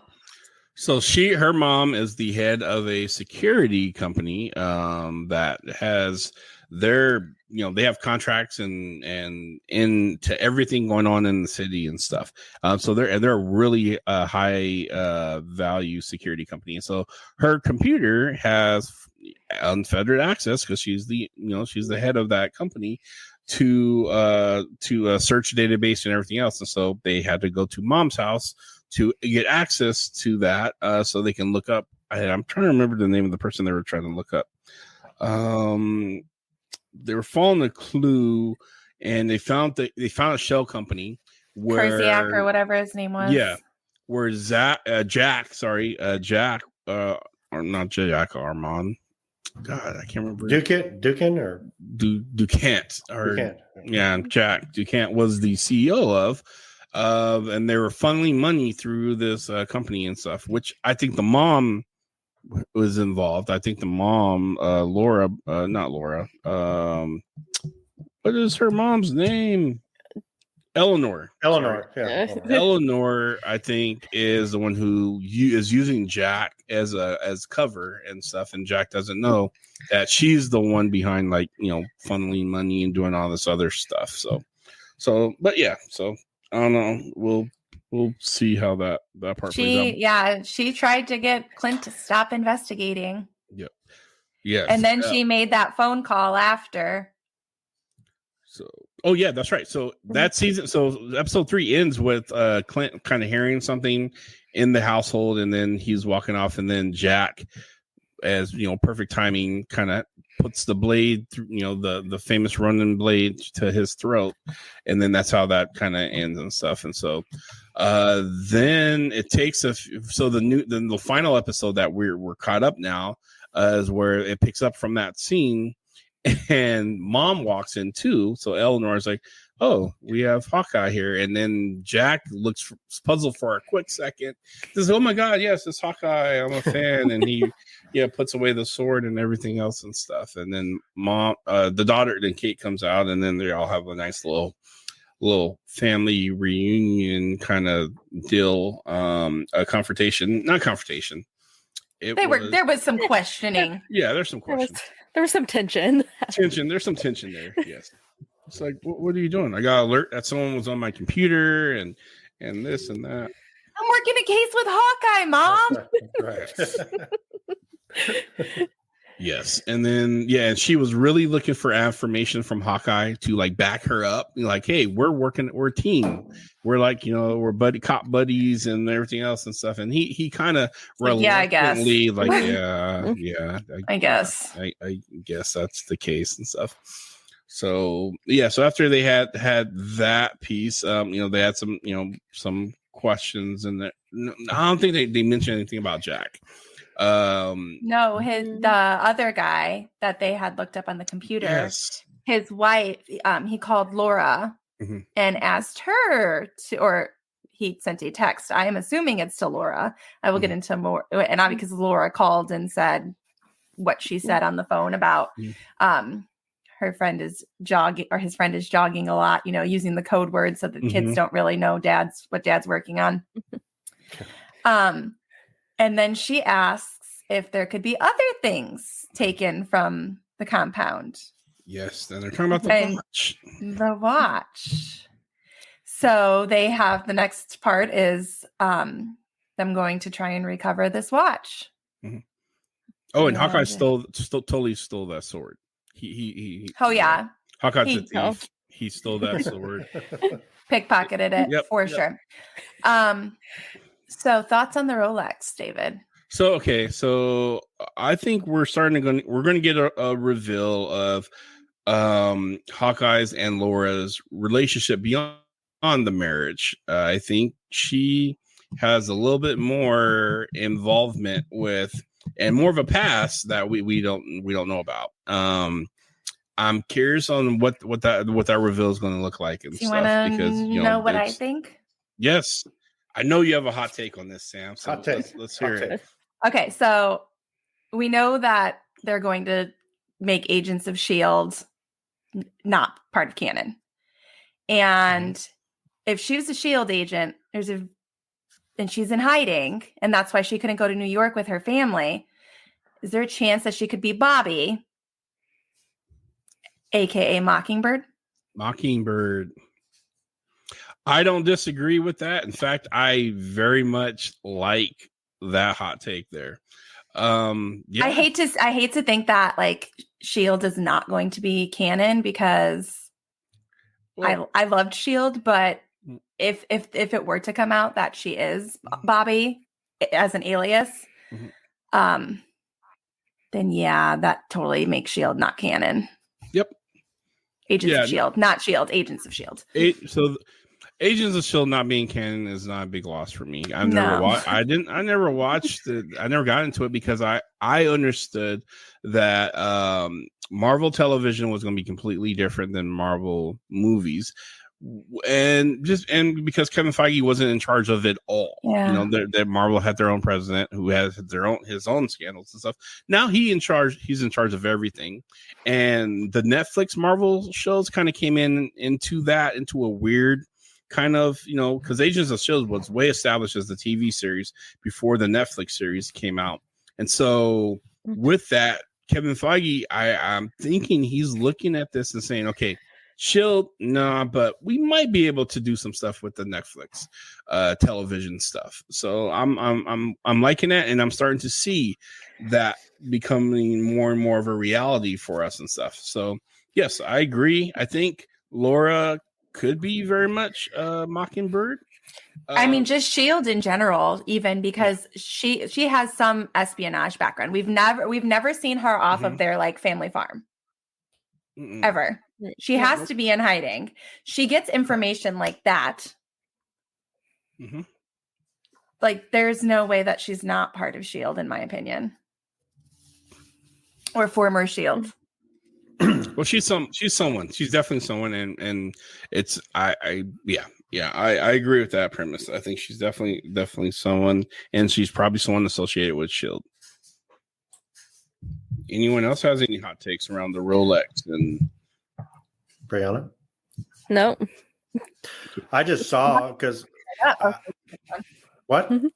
So her mom is the head of a security company that has they have contracts and into everything going on in the city and stuff. So they're a really high value security company. And so her computer has unfettered access because she's the head of that company to search database and everything else. And so they had to go to mom's house to get access to that so they can look up. I'm trying to remember the name of the person they were trying to look up. They were following a clue, and they found a shell company where Krasiak or whatever his name was. Yeah, where Jack, or not Jack Armand. God, I can't remember. Duquesne or Duquesne or yeah, Jack Duquesne was the CEO of, and they were funneling money through this company and stuff. Which I think the mom was involved. I think the mom, Laura, not Laura. What is her mom's name? Eleanor. Yeah. Eleanor, I think, is the one who is using Jack as cover and stuff, and Jack doesn't know that she's the one behind, funneling money and doing all this other stuff. So, but yeah. So I don't know. We'll see how that part plays out. Yeah, she tried to get Clint to stop investigating. Yep. Yeah. And then she made that phone call after. So, oh yeah, that's right. So that season, episode 3 ends with Clint kind of hearing something in the household, and then he's walking off, and then Jack, as perfect timing, kind of puts the blade through, the famous running blade to his throat, and then that's how that kind of ends and stuff. And so then it takes the final episode that we're caught up now is where it picks up from that scene, and mom walks in too. So Eleanor's like, oh, we have Hawkeye here. And then Jack looks puzzled for a quick second, says, oh my God, yes, it's Hawkeye, I'm a fan. And he puts away the sword and everything else and stuff. And then mom, the daughter, then Kate comes out, and then they all have a nice little family reunion kind of deal, a confrontation, not confrontation. There was some questioning. Yeah, there's some questions. There was some tension. There's some tension there. Yes. It's like, what are you doing? I got alert that someone was on my computer and this and that. I'm working a case with Hawkeye, Mom. Right. Yes. And then, and she was really looking for affirmation from Hawkeye to back her up. Hey, we're a team. We're we're cop buddies and everything else and stuff. And he kind of reluctantly I guess. I guess that's the case and stuff. So so after they had that piece, they had some questions, and I don't think they mentioned anything about Jack. No, the other guy that they had looked up on the computer, his wife, he called Laura and asked her to, or he sent a text. I am assuming it's to Laura. I will get into more, and not because Laura called and said what she said on the phone about her friend is jogging, or his friend is jogging a lot, using the code word so that kids don't really know what dad's working on. And then she asks if there could be other things taken from the compound. Yes, then they're talking about the watch. The watch. So they have, the next part is them going to try and recover this watch. Mm-hmm. Oh, and Hawkeye totally stole that sword. He Hawkeye's a thief. He stole that sword. Pickpocketed it for sure. So thoughts on the Rolex, David? So I think we're going to get a reveal of Hawkeye's and Laura's relationship beyond the marriage. I think she has a little bit more involvement with and more of a past that we don't know about. I'm curious on what that reveal is going to look like and stuff, because you know what I think. Yes, I know you have a hot take on this, Sam. So hot take. Let's hear it. Okay, so we know that they're going to make Agents of S.H.I.E.L.D. not part of canon. And if she was a S.H.I.E.L.D. agent, and she's in hiding, and that's why she couldn't go to New York with her family, is there a chance that she could be Bobby, aka Mockingbird? Mockingbird. I don't disagree with that. In fact, I very much like that hot take there. Yeah. I hate to think that like S.H.I.E.L.D. is not going to be canon, because I loved S.H.I.E.L.D., but if it were to come out that she is Bobby as an alias, then yeah, that totally makes S.H.I.E.L.D. not canon. Yep. Agents of S.H.I.E.L.D., not S.H.I.E.L.D., Agents of S.H.I.E.L.D. So Agents of S.H.I.E.L.D. not being canon is not a big loss for me. I never watched it. I never got into it because I understood that Marvel television was going to be completely different than Marvel movies. And because Kevin Feige wasn't in charge of it all, you know, that Marvel had their own president who has his own scandals and stuff. Now he's in charge of everything, and the Netflix Marvel shows kind of came into a weird kind of, you know, because Agents of S.H.I.E.L.D. was way established as the TV series before the Netflix series came out, and so with that, Kevin Feige, I'm thinking he's looking at this and saying, okay, S.H.I.E.L.D., nah, but we might be able to do some stuff with the Netflix television stuff. So I'm liking that, and I'm starting to see that becoming more and more of a reality for us and stuff. So yes, I agree. I think Laura could be very much Mockingbird. I mean, just S.H.I.E.L.D. in general, even because she has some espionage background. We've never seen her off of their like family farm. Ever. She has to be in hiding. She gets information like that. Like, there's no way that she's not part of S.H.I.E.L.D., in my opinion, or former S.H.I.E.L.D. Well, she's someone. She's definitely someone, and it's I agree with that premise. I think she's definitely someone, and she's probably someone associated with S.H.I.E.L.D. Anyone else has any hot takes around the Rolex and Breanna? No. I just saw because what? Go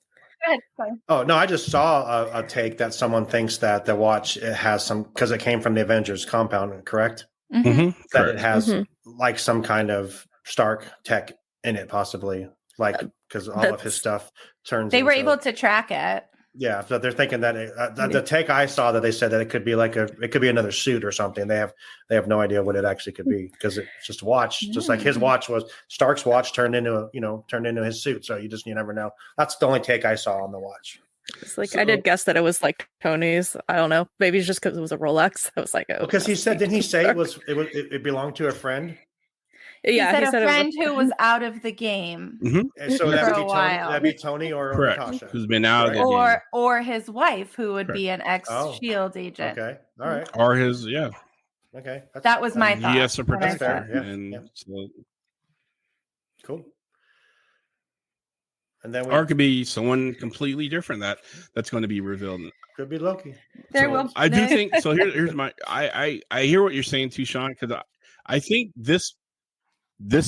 ahead, sorry. Oh no, I just saw a take that someone thinks that the watch has some, because it came from the Avengers compound, correct? That correct. it has like some kind of Stark tech in it, possibly, like because all of his stuff turns. They were able to track it. Yeah, so they're thinking that the take I saw that they said that it could be another suit or something. They have no idea what it actually could be, because it's just a watch, just like his watch was. Stark's watch turned into his suit. So you never know. That's the only take I saw on the watch. It's like, I did guess that it was like Tony's. I don't know. Maybe it's just because it was a Rolex. I was like, oh, because he said, didn't he say it belonged to a friend? Yeah, he said a friend who was out of the game. And so that'd be Tony or Natasha, who's been out of the game, or his wife, who would be an ex-S.H.I.E.L.D. agent. Okay, all right. Or his Okay, that was my thought. Yes, a fair. Yeah. So, cool. And then or it could be someone completely different that's going to be revealed. Could be Loki. I do think so. Here's my I hear what you're saying too, Shawn, because I think this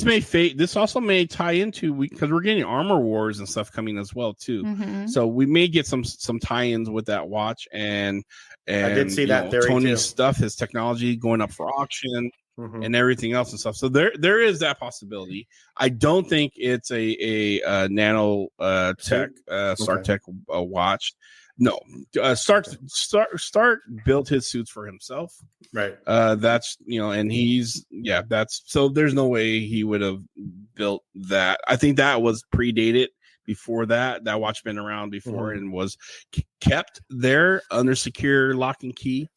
may fade. This also may tie into because we're getting Armor Wars and stuff coming as well too. So we may get some tie-ins with that watch, and I did see that theory Tony's too. stuff, his technology going up for auction. And everything else and stuff. So there is that possibility. I don't think it's a nano tech Stark tech watch. No, Stark built his suits for himself. Right. That's and that's so. There's no way he would have built that. I think that was predated before that. That watch been around before and was kept there under secure lock and key.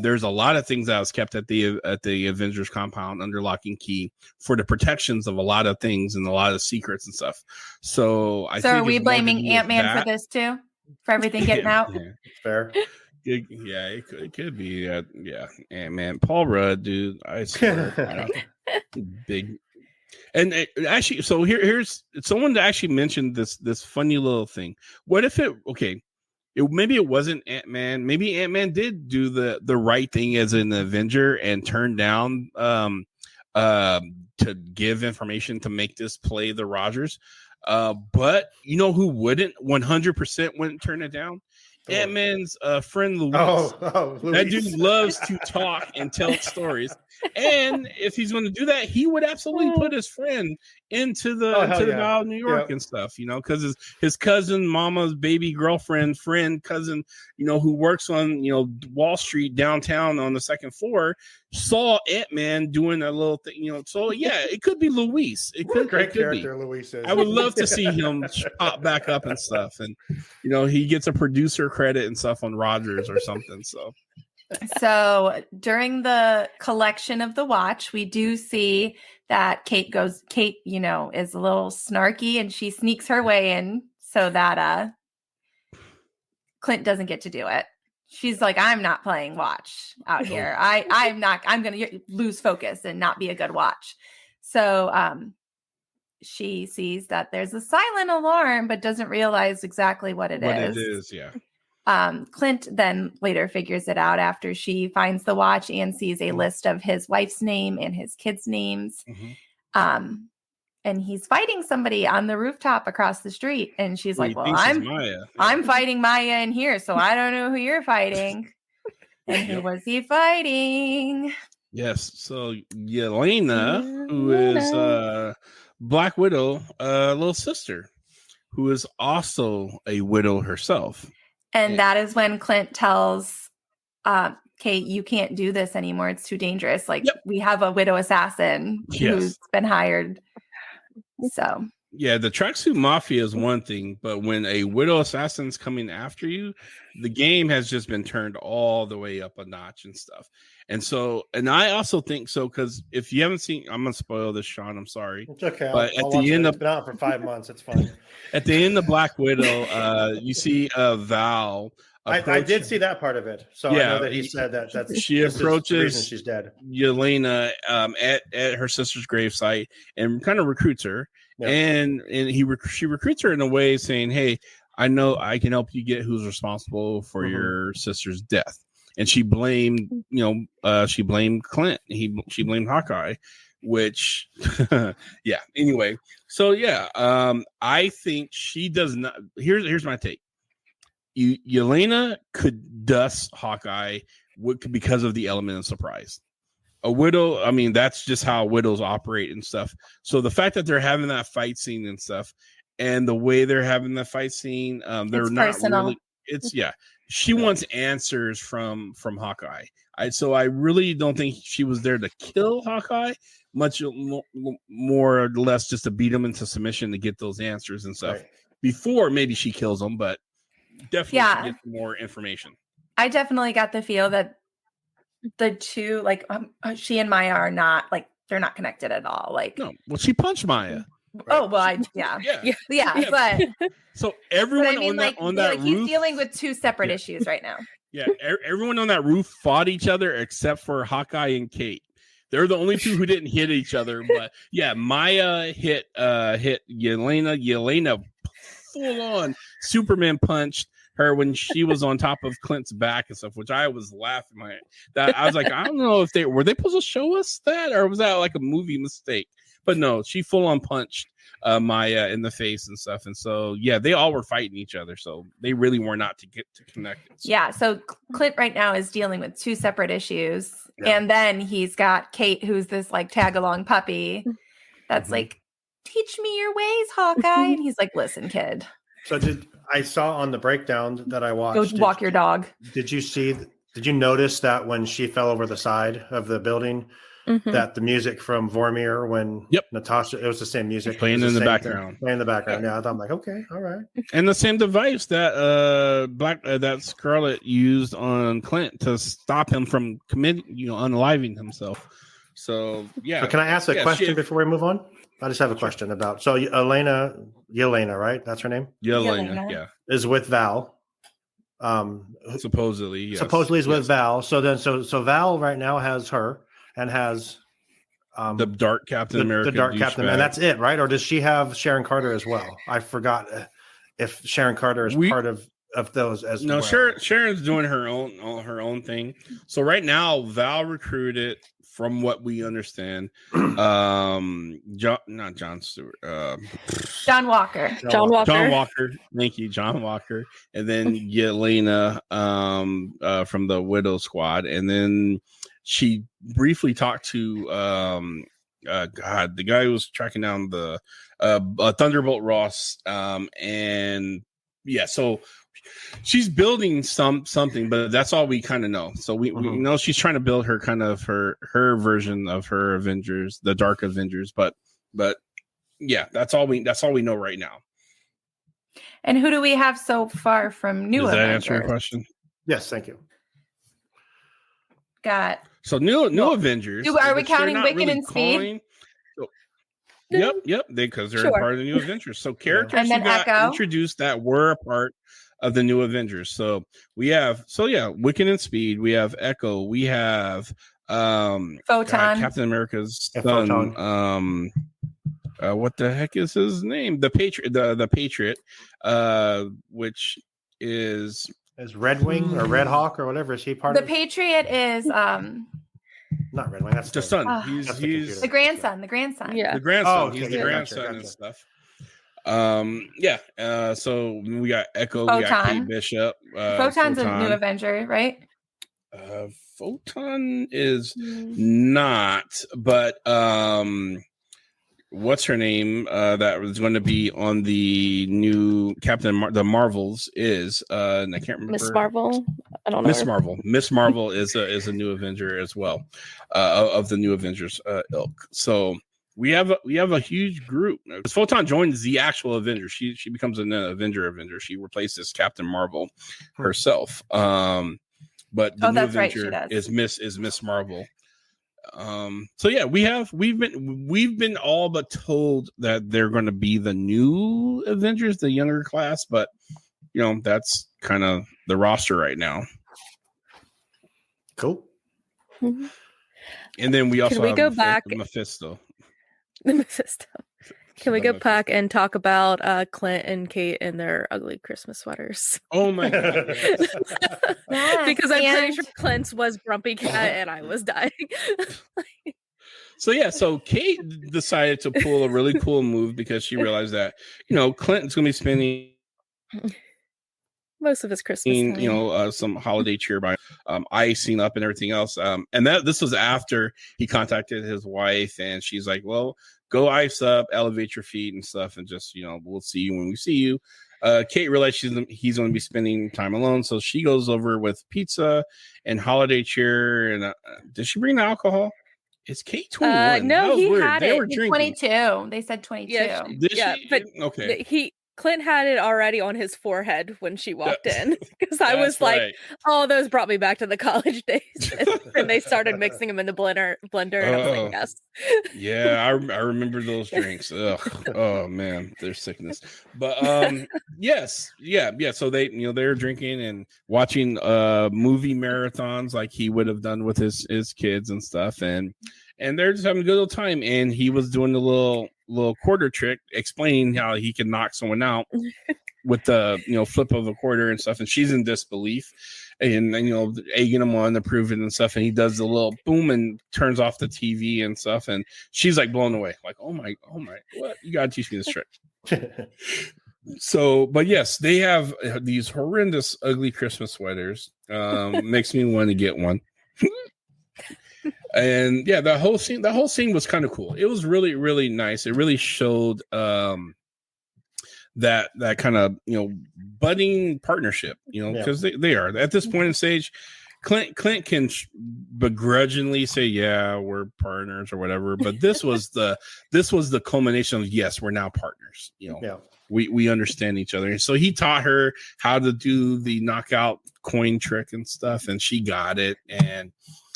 There's a lot of things that was kept at the Avengers compound under lock and key for the protections of a lot of things and a lot of secrets and stuff. So I think are we blaming Ant-Man for this too? For everything getting out? Yeah. Fair. It could be. Yeah, Ant-Man. Paul Rudd, dude. I swear. Big. And actually, so here's someone that actually mentioned this funny little thing. What if maybe it wasn't Ant-Man. Maybe Ant-Man did do the right thing as an Avenger and turn down to give information to make this play the Rogers. But you know who wouldn't 100% wouldn't turn it down? Ant-Man's friend Luis. Luis. That dude loves to talk and tell stories. And if he's going to do that, he would absolutely put his friend into the Valley of New York and stuff, because his cousin, mama's baby girlfriend, friend, cousin, who works on, Wall Street downtown on the second floor, saw Ant-Man doing a little thing, so yeah, it could be Luis. Great character Luis is. I would love to see him pop back up and stuff. And, he gets a producer credit and stuff on Rogers or something. So during the collection of the watch, we do see that Kate, is a little snarky and she sneaks her way in so that Clint doesn't get to do it. She's like, I'm not playing watch out here. I'm going to lose focus and not be a good watch. So she sees that there's a silent alarm, but doesn't realize exactly what it is. What it is, yeah. Clint then later figures it out after she finds the watch and sees a list of his wife's name and his kids' names. And he's fighting somebody on the rooftop across the street. And she's like, well, I'm fighting Maya in here, so I don't know who you're fighting. And who was he fighting? Yes. So Yelena, who is Black Widow, little sister, who is also a widow herself. And that is when Clint tells Kate, you can't do this anymore. It's too dangerous. We have a widow assassin who's been hired. So yeah, the Tracksuit Mafia is one thing, but when a widow assassin's coming after you, the game has just been turned all the way up a notch and stuff. And I also think so, because if you haven't seen, I'm gonna spoil this, Shawn. I'm sorry. It's okay. But at the end it's been out for 5 months. It's fine. At the end of Black Widow, you see Val. I did see that part of it. So I know that he said that she approaches she's dead. Yelena at her sister's gravesite and kind of recruits her. Yeah. And she recruits her in a way saying, hey, I know I can help you get who's responsible for your sister's death. And she blamed, she blamed Clint. She blamed Hawkeye, which, yeah. Anyway, so yeah, I think she does not. Here's my take. Yelena could dust Hawkeye because of the element of surprise. A widow, I mean, that's just how widows operate and stuff. So the fact that they're having that fight scene and stuff, and the way they're having the fight scene, they're not personal. Really. It's she wants answers from Hawkeye. So I really don't think she was there to kill Hawkeye, much more or less just to beat him into submission to get those answers and stuff. Right. Before maybe she kills him, but definitely get more information. I definitely got the feel that the two, she and Maya are not they're not connected at all. No, well, she punched Maya. Right. Oh well, but so everyone on that roof, he's dealing with two separate issues right now. Yeah, everyone on that roof fought each other except for Hawkeye and Kate. They're the only two who didn't hit each other. But yeah, Maya hit Yelena. Yelena full on Superman punched her when she was on top of Clint's back and stuff, which I was laughing. I was like, I don't know if were they supposed to show us that, or was that like a movie mistake? But no, she full on punched Maya in the face and stuff. And so, yeah, they all were fighting each other. So they really were not to get to connect. Yeah. So Clint right now is dealing with two separate issues. Yeah. And then he's got Kate, who's this tag along puppy that's teach me your ways, Hawkeye. And he's like, listen, kid. So I saw on the breakdown that I watched. Go walk your dog. Did you notice that when she fell over the side of the building, that the music from Vormir when Natasha, it was the same music playing in the background. Playing in the background. Yeah, I thought, I'm like, okay, all right. And the same device that that Scarlet used on Clint to stop him from unaliving himself. So yeah. So can I ask a question before we move on? I just have a question about Yelena, right? That's her name. Yelena, yeah, is with Val. Supposedly, yes. Supposedly is with Val. So then, so Val right now has her and has the Dark Captain America, the Dark Captain, and that's it, right? Or does she have Sharon Carter as well? I forgot if Sharon Carter is part of those as well. No, Sharon's doing her own thing. So right now, Val recruited, from what we understand, John Walker. Thank you, John Walker, and then Yelena from the Widow Squad, and then she briefly talked to the guy who was tracking down the Thunderbolt Ross, and yeah, so she's building something, but that's all we kind of know. So we know she's trying to build her kind of her version of her Avengers, the Dark Avengers, but yeah, that's all we know right now. And who do we have so far from New Avengers? Does that answer your question? Yes, thank you. Got so new Avengers. Are we counting Wiccan and Speed? Yep. Because they're part of the New Avengers. So characters who got Echo introduced that were a part of the New Avengers. So we have Wiccan and Speed. We have Echo. We have Photon, Captain America's son. What the heck is his name? The Patriot. The Patriot. Which is Red Wing or Red Hawk or whatever. Is he part of the Patriot? Is not Red Wing. That's the son. He's the grandson. Yeah, the grandson. Oh, okay. He's the grandson gotcha. and stuff. So we got Echo. Photon. We got Kate Bishop. Photon's a New Avenger, right? Photon is not, but what's her name? That was going to be on the new the Marvels is, and I can't remember. Miss Marvel. I don't know. Miss Marvel. Miss Marvel is a New Avenger as well, of the New Avengers ilk. So we have a huge group. Photon joins the actual Avenger. She becomes an Avenger. She replaces Captain Marvel herself. But the New Avenger is Miss Marvel. So yeah, we've been all but told that they're going to be the new Avengers, the younger class, but that's kind of the roster right now. Cool. Mm-hmm. And then we also go back Mephisto. The Mephisto. Can we go back and talk about Clint and Kate in their ugly Christmas sweaters? Oh my god! Because I'm pretty sure Clint's was Grumpy Cat and I was dying. So Kate decided to pull a really cool move because she realized that Clint's going to be spending most of his Christmas time. Some holiday cheer by icing up and everything else. And this was after he contacted his wife, and she's like, well, go ice up, elevate your feet and stuff, and just, we'll see you when we see you. Kate realized he's going to be spending time alone, so she goes over with pizza and holiday cheer. And did she bring the alcohol? Is Kate 21? No, he had they it. were drinking. 22. They said 22. Yeah, but okay. Clint had it already on his forehead when she walked in, because I was like, "Oh, those brought me back to the college days." And they started mixing them in the blender, and I was like, "Yes." Yeah, I remember those drinks. Ugh. Oh man, there's sickness. But yes, yeah. So they, they're drinking and watching movie marathons like he would have done with his kids and stuff, and they're just having a good old time. And he was doing the little quarter trick, explaining how he can knock someone out with the flip of a quarter and stuff, and she's in disbelief, and egging him on to prove it and stuff, and he does the little boom and turns off the TV and stuff, and she's like blown away, like, oh my, what, you gotta teach me this trick. So, but yes, they have these horrendous ugly Christmas sweaters. Makes me want to get one. And yeah, the whole scene was kind of cool. It was really, really nice. It really showed that kind of budding partnership, because they are at this point in stage. Clint can begrudgingly say, "Yeah, we're partners" or whatever. But this was the culmination of, yes, we're now partners. We understand each other. And so he taught her how to do the knockout coin trick and stuff, and she got it. And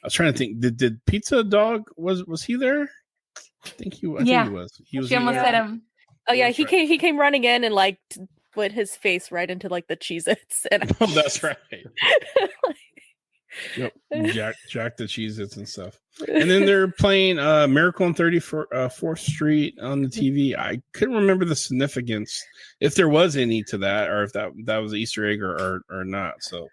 I was trying to think, did Pizza Dog was he there? I think he was. He was. She almost hit him. Oh yeah, he came running in and like put his face right into like the Cheez-Its. And that's right. Yep, Jack the Cheez-Its and stuff. And then they're playing Miracle on 34th Street on the TV. I couldn't remember the significance, if there was any to that, or if that was an Easter egg or not. So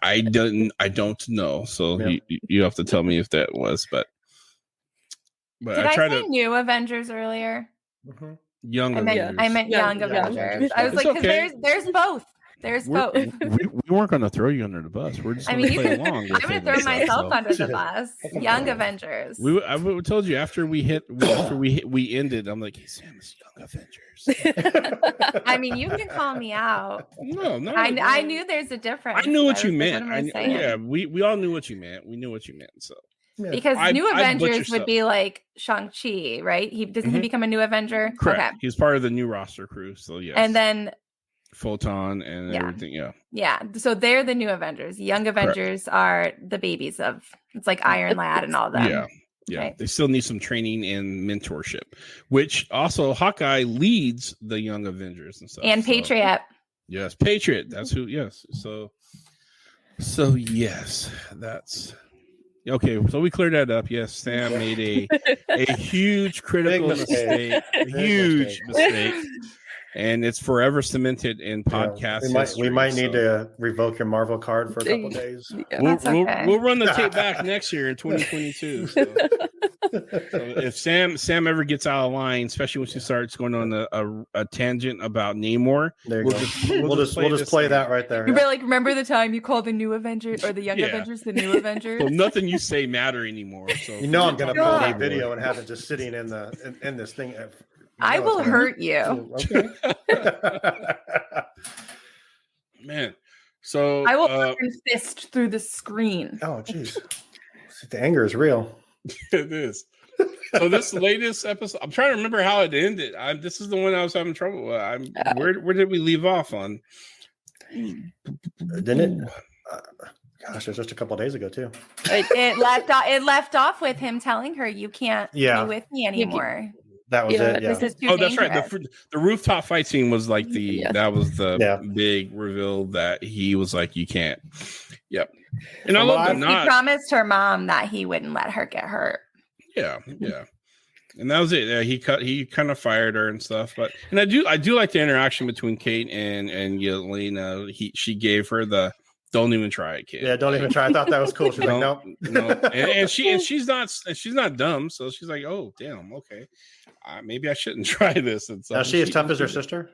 I don't know. So you have to tell me if that was. But did I say New Avengers earlier? Mm-hmm. Young Avengers. I meant Young Avengers. I was like, because there's both. There's both. We weren't going to throw you under the bus. We're just going to play along. I'm going to throw myself under the bus. Young Avengers. I told you after we ended. I'm like, hey, Sam, it's Young Avengers. I mean, you can call me out. No. I knew there's a difference. I knew what you meant. We all knew what you meant. We knew what you meant. So. Yeah. Because New Avengers would be like Shang-Chi, right? Doesn't he become a New Avenger? Correct. Okay. He's part of the new roster crew. So yes. And then Photon and everything. Yeah. So they're the New Avengers. Young Avengers are the babies of, it's like Iron Lad and all that. Yeah. Right? They still need some training and mentorship, which also Hawkeye leads the Young Avengers and stuff. And Patriot. Yes. Patriot. That's who. Yes. So yes, that's okay. So we cleared that up. Yes. Sam made a huge critical mistake. Huge mistake. And it's forever cemented in podcast. We might need to revoke your Marvel card for a couple days. We'll run the tape back next year in 2022. So if Sam ever gets out of line, especially when she starts going on a tangent about Namor, we'll just play that right there. You'll be like, remember the time you called the New Avengers or the Young Avengers the New Avengers? So nothing you say matter anymore. So I'm gonna pull a video and have it just sitting in this thing. I will hurt you. Okay. Man. So I will fucking fist through the screen. Oh, jeez. The anger is real. It is. So this latest episode, I'm trying to remember how it ended. This is the one I was having trouble with. Where did we leave off on? Didn't it? Gosh, it was just a couple of days ago too. It left off with him telling her, "You can't be with me anymore." That was it. Yeah. This is too that's right. The rooftop fight scene was like that was the big reveal that he was like, "You can't." Yep. And I love that. He promised her mom that he wouldn't let her get hurt. Yeah. And that was it. He kind of fired her and stuff. And I do like the interaction between Kate and Yelena. She gave her the "Don't even try it, kid." Yeah, don't even try. I thought that was cool. She's like, "Nope." No. And she's not dumb. So she's like, "Oh, damn, okay. Maybe I shouldn't try this." And so she as tough as her sister?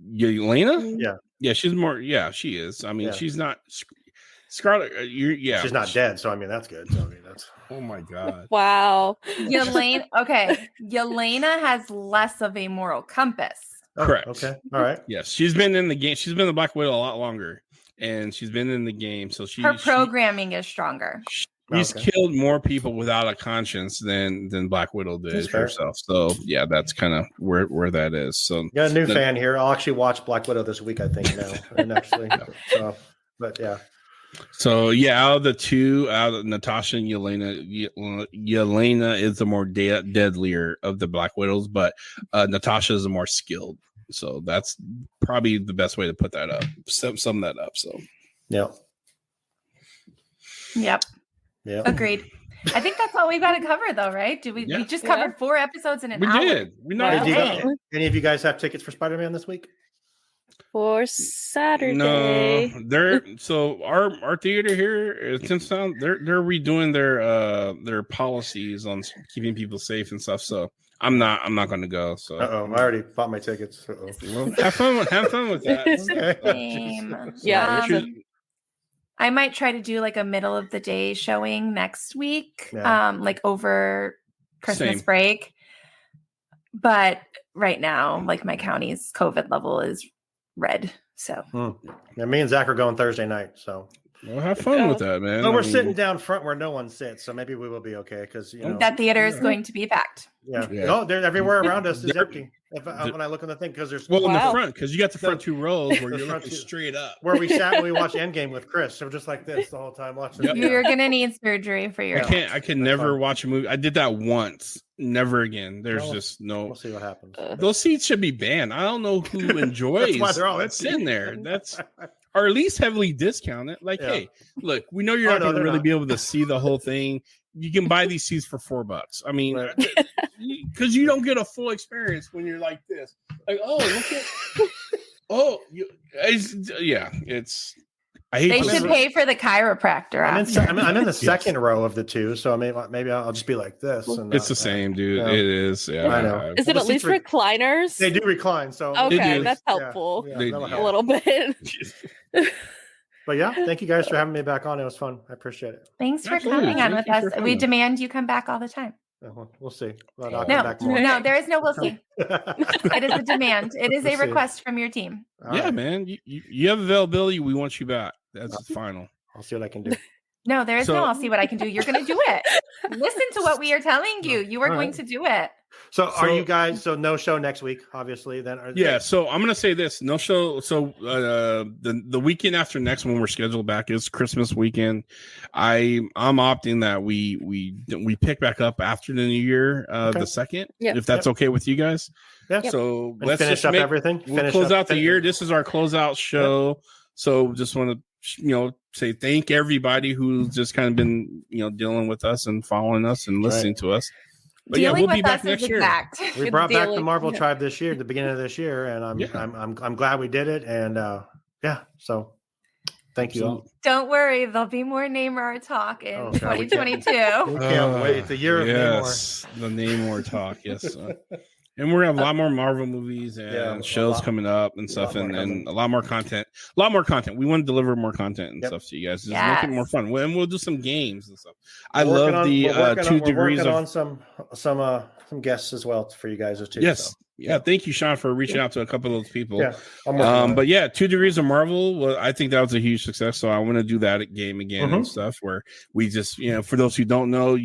Yelena? Yeah, she's more. Yeah, she is. I mean, she's not Scarlet. She's not dead. So I mean, that's good. So, I mean, that's. Oh my god! Wow. Yelena has less of a moral compass. Correct. Okay. All right. Yes, she's been in the game. She's been the Black Widow a lot longer, and she's been in the game. So her programming is stronger. She's killed more people without a conscience than Black Widow did herself. So yeah, that's kind of where that is. So got a new fan here. I'll actually watch Black Widow this week, I think now. And actually, but yeah. So yeah, out of the two, Natasha and Yelena is the more deadlier of the Black Widows, but Natasha is the more skilled. So that's probably the best way to put that up. Sum that up. So Yep. Yeah. Agreed. I think that's all we've got to cover, though, right? We just covered 4 episodes in an hour. We did. Any of you guys have tickets for Spider-Man this week? For Saturday. No, so our theater here in Timstown, they're redoing their policies on keeping people safe and stuff. So I'm not going to go. So I already bought my tickets. Well, have fun with that. Okay. I might try to do like a middle of the day showing next week, like over Christmas break. But right now, like my county's COVID level is red. So yeah, me and Zach are going Thursday night. So Well, have fun with that, man. But we're sitting down front where no one sits, so maybe we will be okay. Because that theater is going to be packed. Yeah. No, they're everywhere around us is empty. When I look on the thing, because there's in the front, because you got the front 2 rows where you're looking straight up. Where we sat when we watched Endgame with Chris, so we're just like this the whole time watching. Yep. You're gonna need surgery for your. I can never watch a movie. I did that once, never again. There's just no. We'll see what happens. Those seats should be banned. I don't know who enjoys. That's why they're all in there. Or at least heavily discounted. Like, hey, look, we know you're not going to really be able to see the whole thing. You can buy these seats for $4. I mean, because you don't get a full experience when you're like this. Like, oh, look at, it's. I hate. They should pay for the chiropractor. I'm in the second row of the 2, so maybe I'll just be like this. And it's the same, dude. It is. Yeah, I know. Is it at least recliners? They do recline, so okay, that's helpful. A little bit. But yeah, thank you guys for having me back on. It was fun. I appreciate it. Thanks for coming on with us. We demand you come back all the time. We'll see. No, there is no we'll see. It is a demand. It is a request from your team. Yeah, man. You have availability. We want you back. That's the final. I'll see what I can do. No, there is no I'll see what I can do. You're going to do it. Listen to what we are telling you. You are going to do it. So are you guys, so no show next week, obviously, then? So I'm going to say this, no show. So the weekend after next when we're scheduled back is Christmas weekend. I'm opting that we pick back up after the new year, the 2nd, if that's okay with you guys. Yeah. So let's finish up everything. We'll close out the year. This is our closeout show. Yep. So just want to, say thank everybody who's just kind of been, dealing with us and following us and listening to us. But dealing we'll be back next year. We brought back the Marvel Tribe this year, the beginning of this year, and I'm glad we did it. And so thank you all. Don't worry, there'll be more Namor talk in 2022. We can't wait. It's a year of Namor. The Namor talk, yes. And we're gonna have a lot more Marvel movies and shows coming up and stuff, and a lot more content. We want to deliver more content and stuff to you guys. Just make it more fun. And we'll do some games and stuff. I love the 2 degrees of on some guests as well for you guys too. Yes. So. Yeah, thank you, Shawn, for reaching out to a couple of those people. Yeah, but yeah, 2 Degrees of Marvel. Well, I think that was a huge success. So I want to do that game again and stuff. Where we just, for those who don't know,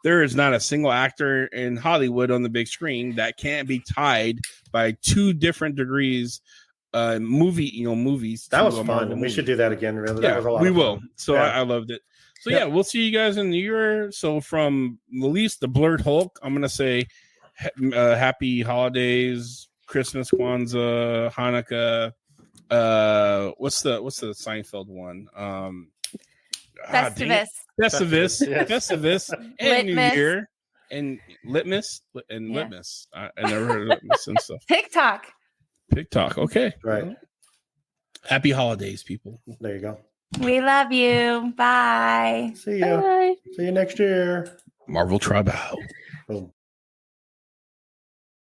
there is not a single actor in Hollywood on the big screen that can't be tied by 2 different degrees. Movies. That was fun. We should do that again. Really, yeah, that was a lot we of will. fun. So I loved it. So yeah, we'll see you guys in the year. So from the least, the Blurred Hulk, I'm gonna say. Happy holidays, Christmas, Kwanzaa, Hanukkah. What's the Seinfeld one? Festivus. Festivus, and New Year, and Litmus, Litmus. I never heard of Litmus and stuff. TikTok. Okay, right. Happy holidays, people. There you go. We love you. Bye. See you. Bye. See you next year. Marvel Tribe out. Boom.